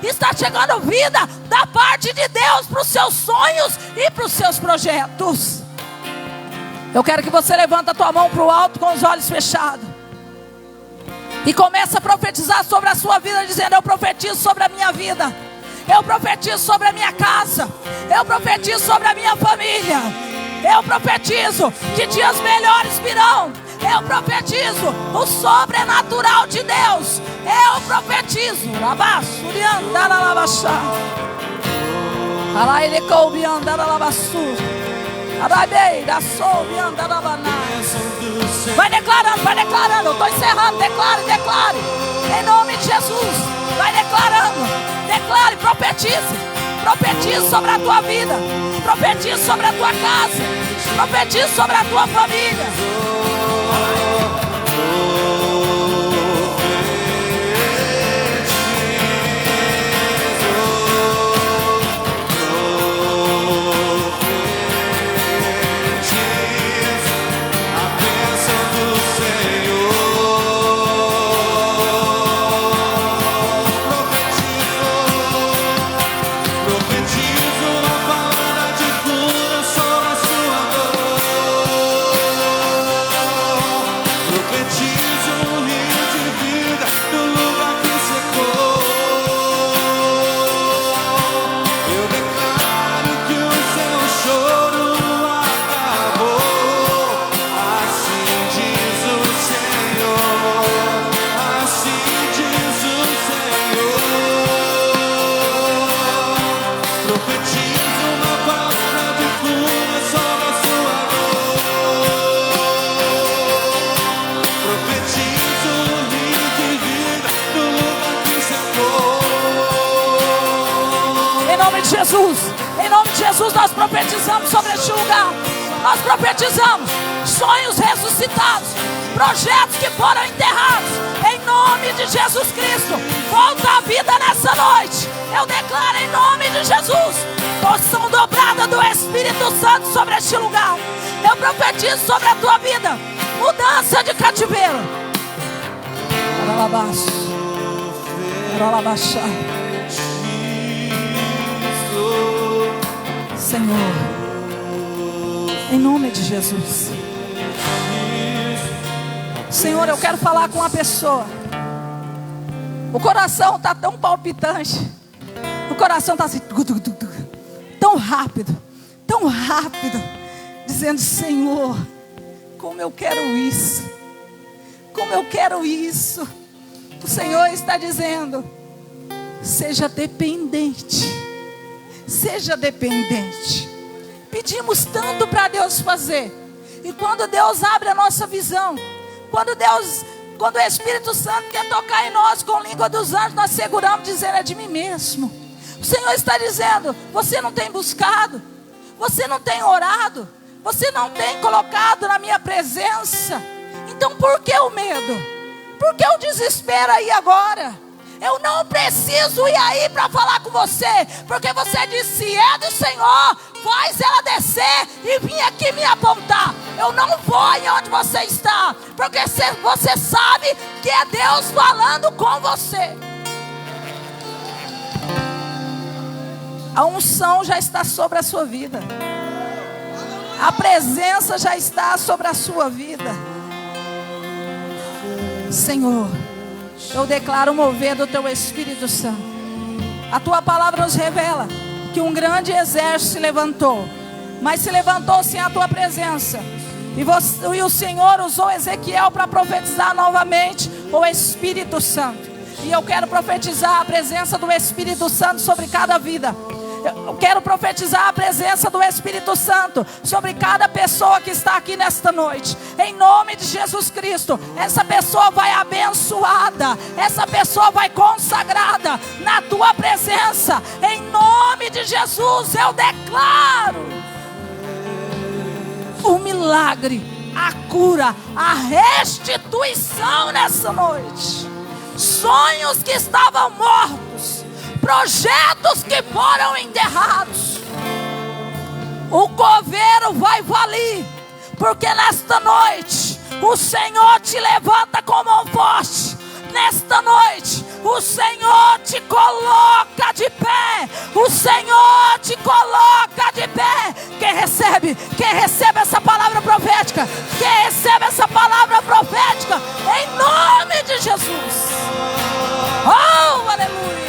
Está chegando vida da parte de Deus para os seus sonhos e para os seus projetos. Eu quero que você levante a tua mão para o alto com os olhos fechados. E começa a profetizar sobre a sua vida, dizendo: eu profetizo sobre a minha vida. Eu profetizo sobre a minha casa. Eu profetizo sobre a minha família. Eu profetizo que dias melhores virão. Eu profetizo o sobrenatural de Deus. Eu profetizo. Vai declarando, vai declarando. Eu estou encerrando. Declare, declare. Em nome de Jesus. Vai declarando. Declare, profetize. Profetize sobre a tua vida. Profetize sobre a tua casa. Profetize sobre a tua família. Em nome de Jesus, nós profetizamos sobre este lugar. Nós profetizamos sonhos ressuscitados, projetos que foram enterrados. Em nome de Jesus Cristo, volta à vida nessa noite. Eu declaro em nome de Jesus porção dobrada do Espírito Santo sobre este lugar. Eu profetizo sobre a tua vida mudança de cativeiro. Senhor, em nome de Jesus. Senhor, eu quero falar com uma pessoa. O coração está tão palpitante. O coração está assim, tão rápido, dizendo: Senhor, como eu quero isso, como eu quero isso. O Senhor está dizendo: seja dependente. Seja dependente. Pedimos tanto para Deus fazer. E quando Deus abre a nossa visão, quando o Espírito Santo quer tocar em nós com a língua dos anjos, nós seguramos dizendo: é de mim mesmo. O Senhor está dizendo: você não tem buscado, você não tem orado, você não tem colocado na minha presença. Então por que o medo? Por que o desespero aí agora? Eu não preciso ir aí para falar com você, porque você disse: se é do Senhor, faz ela descer e vir aqui me apontar. Eu não vou em onde você está, porque você sabe que é Deus falando com você. A unção já está sobre a sua vida. A presença já está sobre a sua vida. Senhor, eu declaro o mover do Teu Espírito Santo. A Tua palavra nos revela que um grande exército se levantou, mas se levantou sem a Tua presença. E o Senhor usou Ezequiel para profetizar novamente o Espírito Santo. E eu quero profetizar a presença do Espírito Santo sobre cada vida. Eu quero profetizar a presença do Espírito Santo sobre cada pessoa que está aqui nesta noite. Em nome de Jesus Cristo, essa pessoa vai abençoada, essa pessoa vai consagrada na Tua presença. Em nome de Jesus, eu declaro o milagre, a cura, a restituição nessa noite. Sonhos que estavam mortos, projetos que foram enterrados. O coveiro vai valer, porque nesta noite o Senhor te levanta com mão forte. Nesta noite o Senhor te coloca de pé. O Senhor te coloca de pé. Quem recebe essa palavra profética, quem recebe essa palavra profética, em nome de Jesus. Oh, aleluia.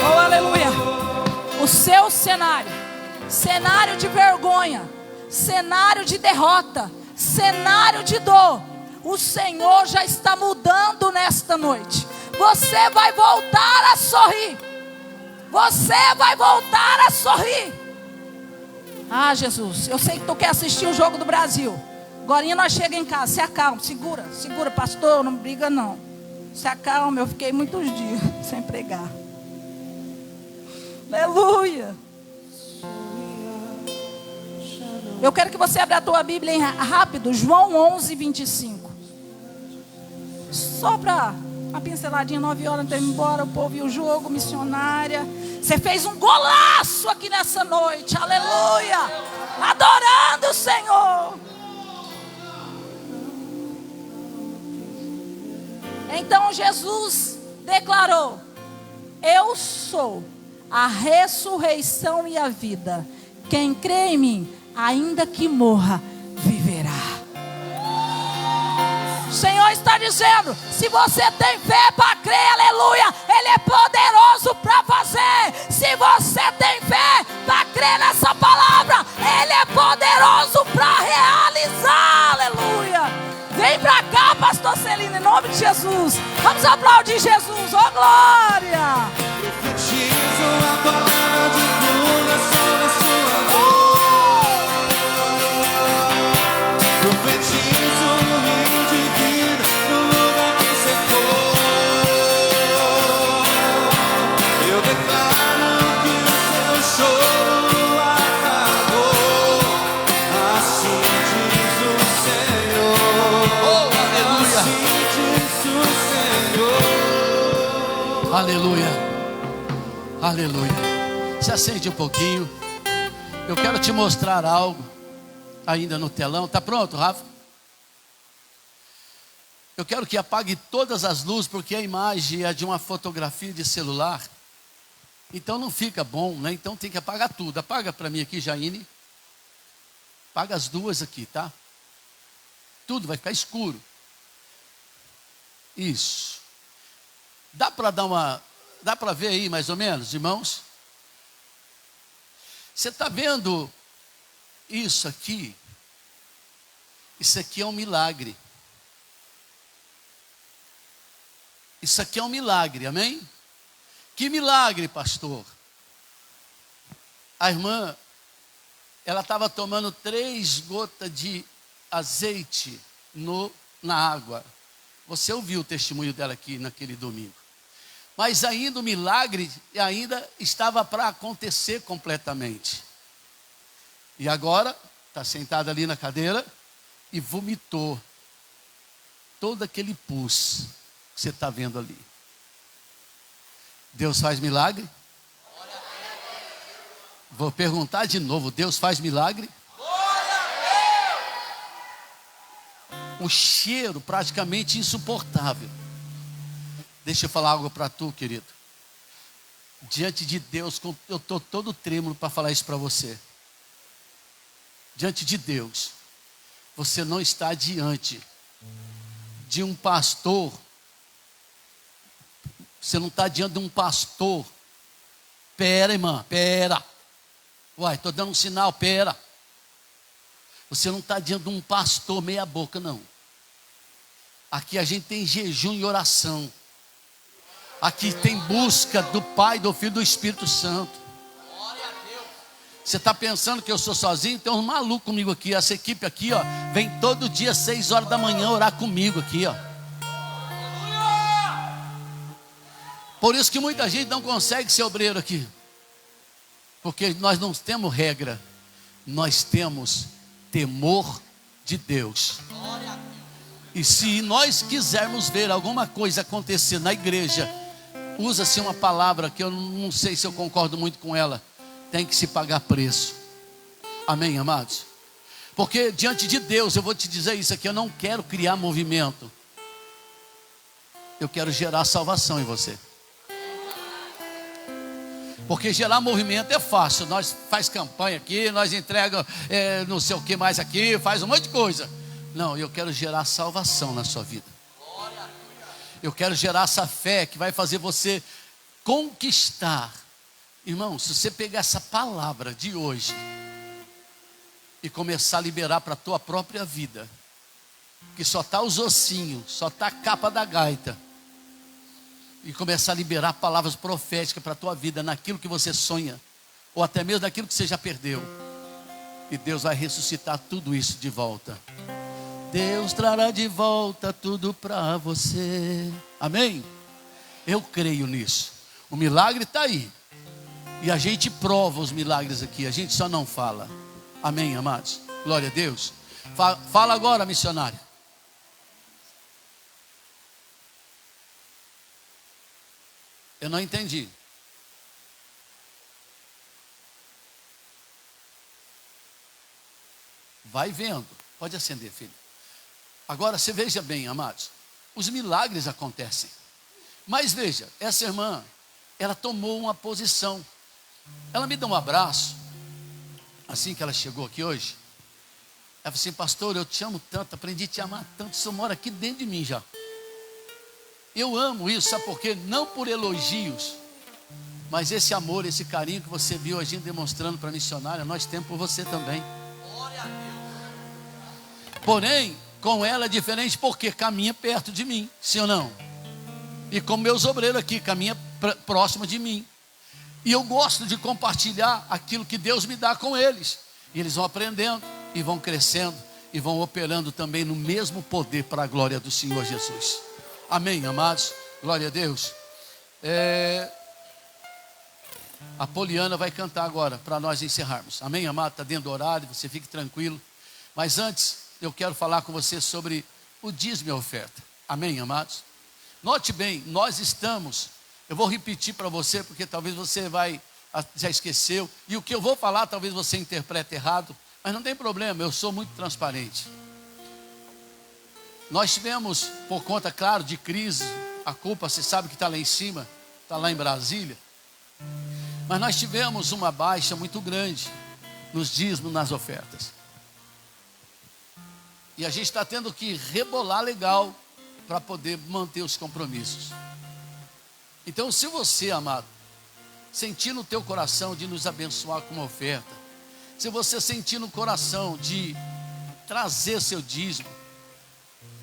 Oh, aleluia. O seu cenário de vergonha, cenário de derrota, cenário de dor, o Senhor já está mudando nesta noite. Você vai voltar a sorrir. Você vai voltar a sorrir. Ah, Jesus, eu sei que tu quer assistir o jogo do Brasil. Agora nós chegamos em casa, se acalma, segura, pastor, não briga não. Se acalma, eu fiquei muitos dias sem pregar. Aleluia. Eu quero que você abra a tua Bíblia em rápido, João 11, 25. Só para uma pinceladinha, 9 horas, não embora, o povo viu o jogo, missionária. Você fez um golaço aqui nessa noite, aleluia, adorando o Senhor. Então Jesus declarou: eu sou a ressurreição e a vida. Quem crê em mim, ainda que morra, viverá. O Senhor está dizendo: se você tem fé para crer, aleluia, Ele é poderoso para fazer. Se você tem fé para crer nessa palavra, Ele é poderoso para realizar, aleluia. Vem para cá, pastor Celina, em nome de Jesus. Vamos aplaudir Jesus, oh glória. Profetizo a palavra de cura sobre sua voz. Profetizo o rio de vida no lugar que você for. Eu declaro que o seu choro acabou. Assim diz o Senhor. Oh, aleluia. Assim diz o Senhor. Aleluia. Aleluia. Se acende um pouquinho. Eu quero te mostrar algo ainda no telão. Tá pronto, Rafa? Eu quero que apague todas as luzes, porque a imagem é de uma fotografia de celular. Então não fica bom, né? Então tem que apagar tudo. Apaga para mim aqui, Jaine. Apaga as duas aqui, tá? Tudo vai ficar escuro. Isso. Dá para ver aí mais ou menos, irmãos? Você está vendo isso aqui? Isso aqui é um milagre. Isso aqui é um milagre, amém? Que milagre, pastor? A irmã, ela estava tomando 3 gotas de azeite na água. Você ouviu o testemunho dela aqui naquele domingo. Mas ainda o milagre ainda estava para acontecer completamente. E agora está sentada ali na cadeira e vomitou todo aquele pus que você está vendo ali. Deus faz milagre? Vou perguntar de novo: Deus faz milagre? O cheiro praticamente insuportável. Deixa eu falar algo para tu, querido. Diante de Deus, eu estou todo trêmulo para falar isso para você. Diante de Deus, você não está diante de um pastor. Você não está diante de um pastor. Pera, irmã, pera. Uai, estou dando um sinal, pera. Você não está diante de um pastor meia boca, não. Aqui a gente tem jejum e oração. Aqui tem busca do Pai, do Filho e do Espírito Santo. Você está pensando que eu sou sozinho? Tem uns malucos comigo aqui. Essa equipe aqui, ó, vem todo dia 6 horas da manhã orar comigo aqui, ó. Por isso que muita gente não consegue ser obreiro aqui. Porque nós não temos regra. Nós temos temor de Deus. E se nós quisermos ver alguma coisa acontecer na igreja, usa-se uma palavra que eu não sei se eu concordo muito com ela. Tem que se pagar preço. Amém, amados? Porque diante de Deus, eu vou te dizer isso aqui, eu não quero criar movimento. Eu quero gerar salvação em você. Porque gerar movimento é fácil. Nós faz campanha aqui, nós entrega não sei o que mais aqui, faz um monte de coisa. Não, eu quero gerar salvação na sua vida. Eu quero gerar essa fé que vai fazer você conquistar. Irmão, se você pegar essa palavra de hoje e começar a liberar para a tua própria vida, que só está os ossinhos, só está a capa da gaita, e começar a liberar palavras proféticas para a tua vida, naquilo que você sonha, ou até mesmo naquilo que você já perdeu, e Deus vai ressuscitar tudo isso de volta. Deus trará de volta tudo para você. Amém? Eu creio nisso. O milagre está aí. E a gente prova os milagres aqui, a gente só não fala. Amém, amados? Glória a Deus. Fala agora, missionário. Eu não entendi. Vai vendo. Pode acender, filho. Agora, você veja bem, amados. Os milagres acontecem. Mas veja, essa irmã, ela tomou uma posição. Ela me deu um abraço. Assim que ela chegou aqui hoje. Ela falou assim: pastor, eu te amo tanto, aprendi a te amar tanto. Isso mora aqui dentro de mim já. Eu amo isso, sabe por quê? Não por elogios, mas esse amor, esse carinho que você viu a gente demonstrando para a missionária, nós temos por você também. Glória a Deus. Porém, com ela é diferente porque caminha perto de mim, sim ou não? E com meus obreiros aqui, caminha próximo de mim. E eu gosto de compartilhar aquilo que Deus me dá com eles. E eles vão aprendendo, e vão crescendo, e vão operando também no mesmo poder para a glória do Senhor Jesus. Amém, amados? Glória a Deus. A Poliana vai cantar agora, para nós encerrarmos. Amém, amado? Está dentro do horário, você fique tranquilo. Mas antes, eu quero falar com você sobre o dízimo e a oferta. Amém, amados? Note bem, nós estamos... Eu vou repetir para você, porque talvez você já esqueceu. E o que eu vou falar, talvez você interprete errado. Mas não tem problema, eu sou muito transparente. Nós tivemos, por conta, claro, de crise, a culpa, você sabe que está lá em cima, está lá em Brasília. Mas nós tivemos uma baixa muito grande nos dízimos, nas ofertas. E a gente está tendo que rebolar legal para poder manter os compromissos. Então, se você, amado, sentir no teu coração de nos abençoar com uma oferta, se você sentir no coração de trazer seu dízimo,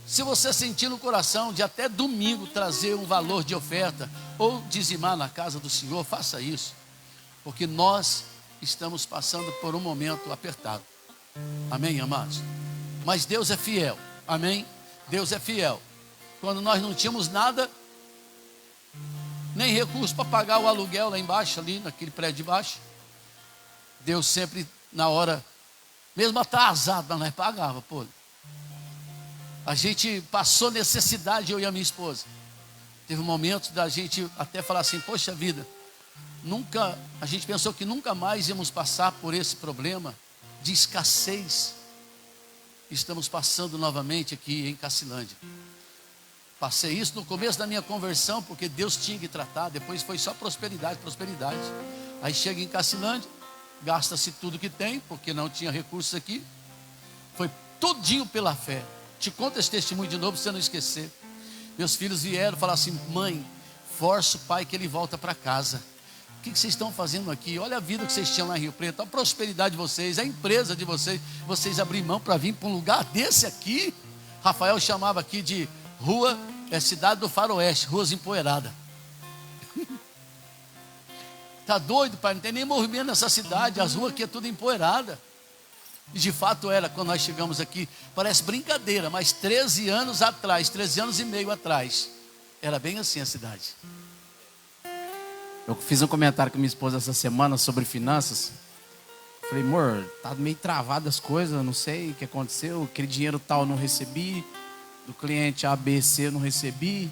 se você sentir no coração de até domingo trazer um valor de oferta ou dizimar na casa do Senhor, faça isso, porque nós estamos passando por um momento apertado. Amém, amados? Mas Deus é fiel, amém? Deus é fiel. Quando nós não tínhamos nada, nem recurso para pagar o aluguel lá embaixo, ali naquele prédio de baixo, Deus sempre na hora, mesmo atrasado, mas nós pagava, pô. A gente passou necessidade, eu e a minha esposa. Teve um momento da gente até falar assim: poxa vida, a gente pensou que nunca mais íamos passar por esse problema de escassez. Estamos passando novamente aqui em Cacilândia. Passei isso no começo da minha conversão, porque Deus tinha que tratar. Depois foi só prosperidade, prosperidade. Aí chega em Cacilândia, gasta-se tudo que tem, porque não tinha recursos aqui. Foi tudinho pela fé. Te conto esse testemunho de novo, para você não esquecer. Meus filhos vieram falar assim: mãe, força o pai que ele volta para casa. O que vocês estão fazendo aqui? Olha a vida que vocês tinham lá em Rio Preto, a prosperidade de vocês, a empresa de vocês. Vocês abriram mão para vir para um lugar desse aqui. Rafael chamava aqui de rua, cidade do faroeste, ruas empoeiradas. Tá doido, pai? Não tem nem movimento nessa cidade, as ruas aqui é tudo empoeirada. E de fato era, quando nós chegamos aqui, parece brincadeira, mas 13 anos atrás, 13 anos e meio atrás, era bem assim a cidade. Eu fiz um comentário com minha esposa essa semana sobre finanças. Falei: amor, tá meio travado as coisas, não sei o que aconteceu, aquele dinheiro tal eu não recebi. do cliente ABC eu não recebi.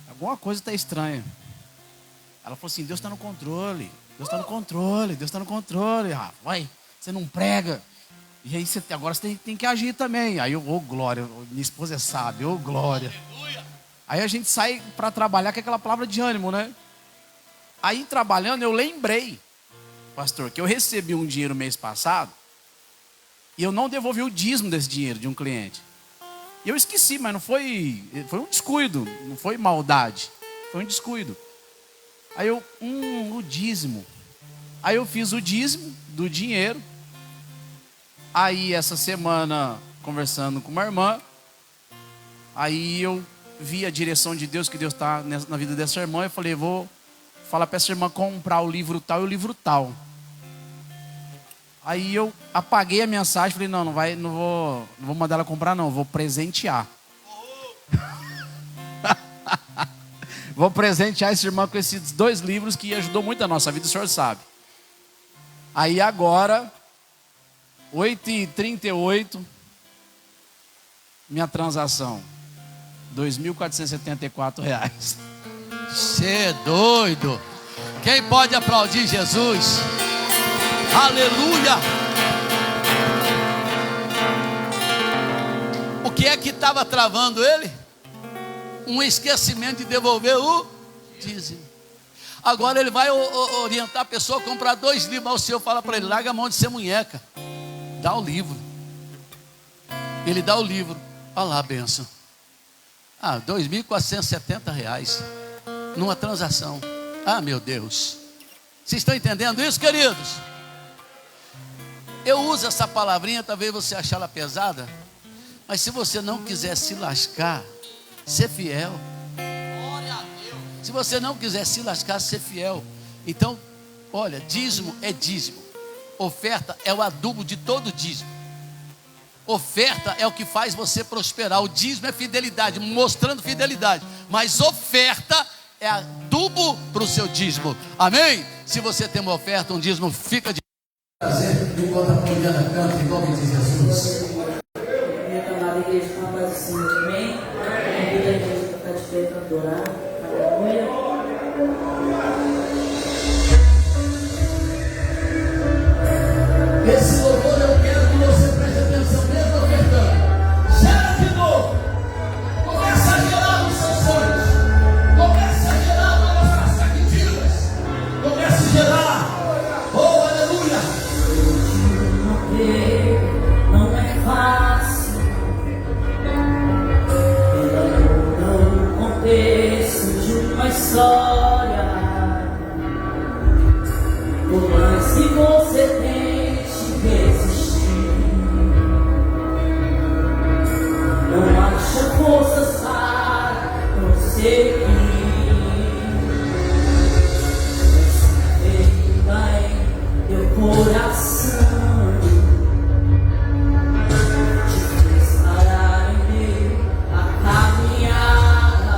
Alguma coisa está estranha. Ela falou assim, Deus está no controle. Deus está no controle. Deus está no controle, Rafa. Vai, você não prega. E aí agora você tem que agir também. Aí eu, glória, minha esposa é sábia, glória. Aí a gente sai para trabalhar com aquela palavra de ânimo, né? Aí trabalhando eu lembrei, pastor, que eu recebi um dinheiro mês passado e eu não devolvi o dízimo desse dinheiro de um cliente. E eu esqueci, mas não foi um descuido, não foi maldade, foi um descuido. Aí eu, o dízimo. Aí eu fiz o dízimo do dinheiro. Aí essa semana, conversando com uma irmã, aí eu vi a direção de Deus, que Deus está na vida dessa irmã. Eu falei, vou falar para essa irmã comprar o livro tal e o livro tal. Aí eu apaguei a mensagem, falei, não vou mandar ela comprar não, vou presentear. Vou presentear essa irmã com esses 2 livros que ajudou muito a nossa vida, o senhor sabe. Aí agora, 8h38, minha transação, R$2.474. Você é doido. Quem pode aplaudir Jesus? Aleluia. O que é que estava travando ele? Um esquecimento de devolver o dízimo. Agora ele vai orientar a pessoa a comprar 2 livros. Mas o Senhor fala para ele, larga a mão de ser munheca, dá o livro. Ele dá o livro. Olha lá a bênção. R$2.470 numa transação. Meu Deus. Vocês estão entendendo isso, queridos? Eu uso essa palavrinha, talvez você ache ela pesada, mas se você não quiser se lascar, ser fiel. Se você não quiser se lascar, ser fiel. Então, olha, dízimo é dízimo. Oferta é o adubo de todo dízimo. Oferta é o que faz você prosperar. O dízimo é fidelidade, mostrando fidelidade. Mas oferta é adubo para o seu dízimo. Amém? Se você tem uma oferta, um dízimo, fica de prazer. Enquanto a Poliana canta, em nome de Jesus. Minha amada igreja, com a paz do Senhor, amém? Convido a igreja para ficar de pé para adorar. Aleluia. Esse louvor eu quero que você preste atenção mesmo ofertando. Gera de novo. Começa a gerar nos seus sonhos. Começa a gerar nas suas sacrifícios. Começa a gerar. Oh, aleluia. Não é fácil. Ela muda o contexto de uma história. Por mais que você tente resistir, não acha forças para prosseguir. Essa ferida em teu coração te fez parar em meio à caminhada,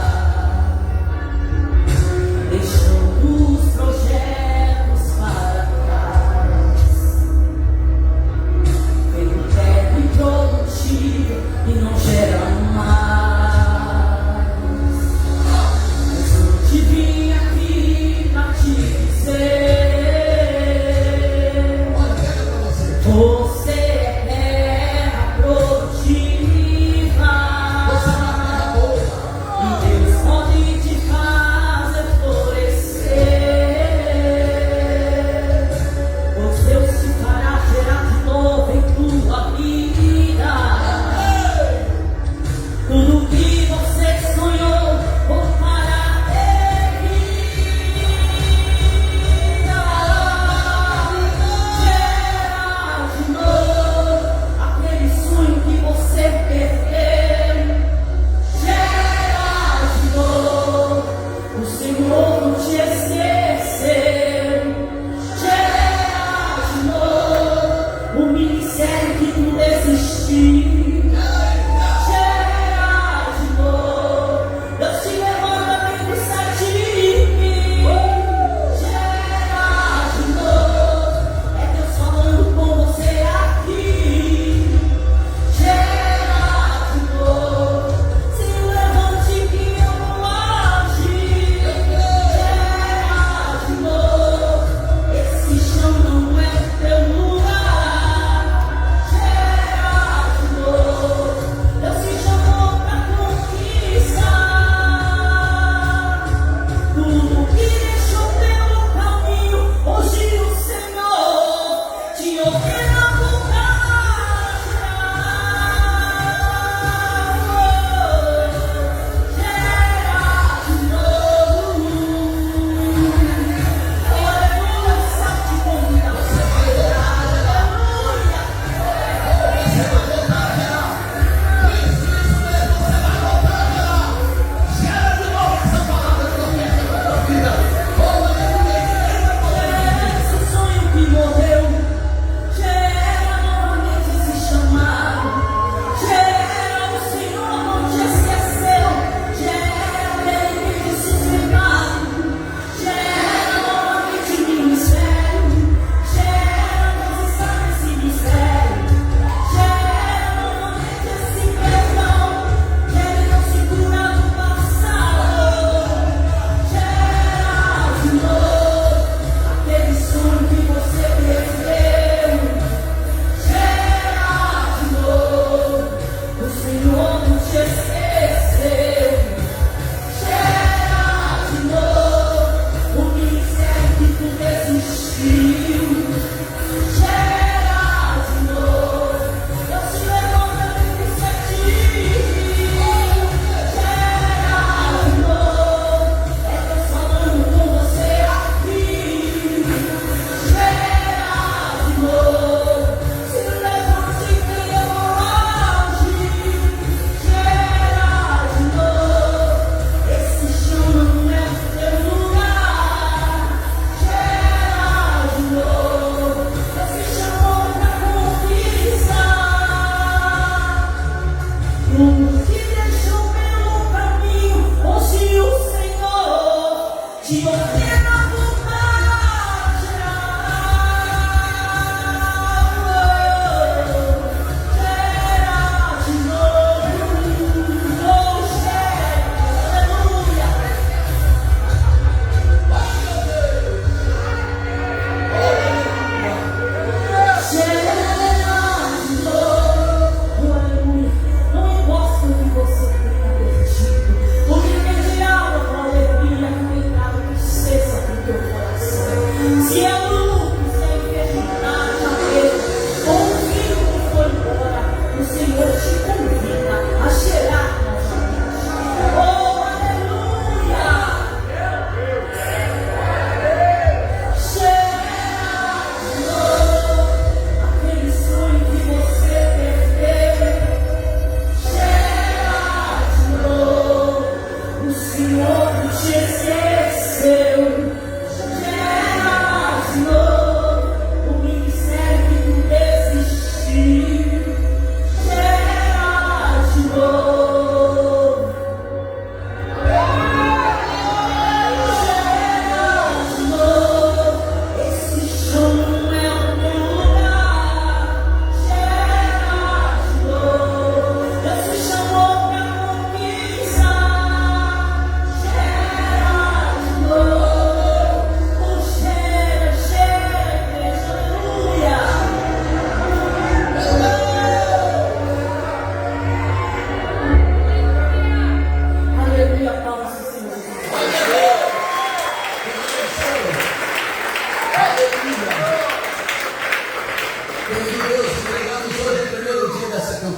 deixando os projetos para trás. Foi um teto improdutivo e não gera mais. Mas eu te vim aqui pra te dizer: você é terra produtiva, e Deus pode te fazer florescer. Pois Deus te fará gerar de novo em tua vida. Tudo que você sonhou voltará a ter vida. Gera de novo aquele sonho que você perdeu. Gera de novo, o Senhor não te esqueceu. Gera de novo o ministério que tu desistiu. Gera de novo, Deus te levanta bem do 7 mil. Gera de novo, é Deus falando com você aqui. Gera de novo,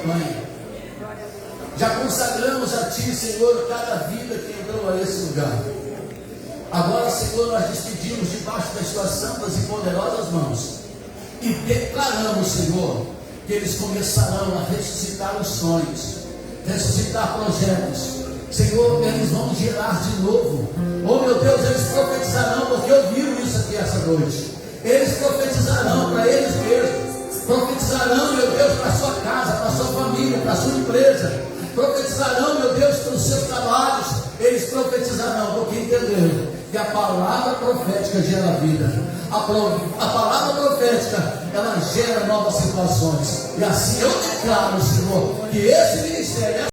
acompanhe. Já consagramos a Ti, Senhor, cada vida que entrou a esse lugar. Agora, Senhor, nós despedimos debaixo das Tuas santas e poderosas mãos e declaramos, Senhor, que eles começarão a ressuscitar os sonhos, ressuscitar projetos. Senhor, eles vão gerar de novo. Oh meu Deus, eles profetizarão, porque ouviram isso aqui essa noite. Eles profetizarão para eles mesmos. Profetizarão, meu Deus, para a sua casa, para a sua família, para a sua empresa. Profetizarão, meu Deus, para os seus trabalhos. Eles profetizarão, porque entenderam que a palavra profética gera vida. A palavra profética, ela gera novas situações. E assim eu declaro, Senhor, que esse ministério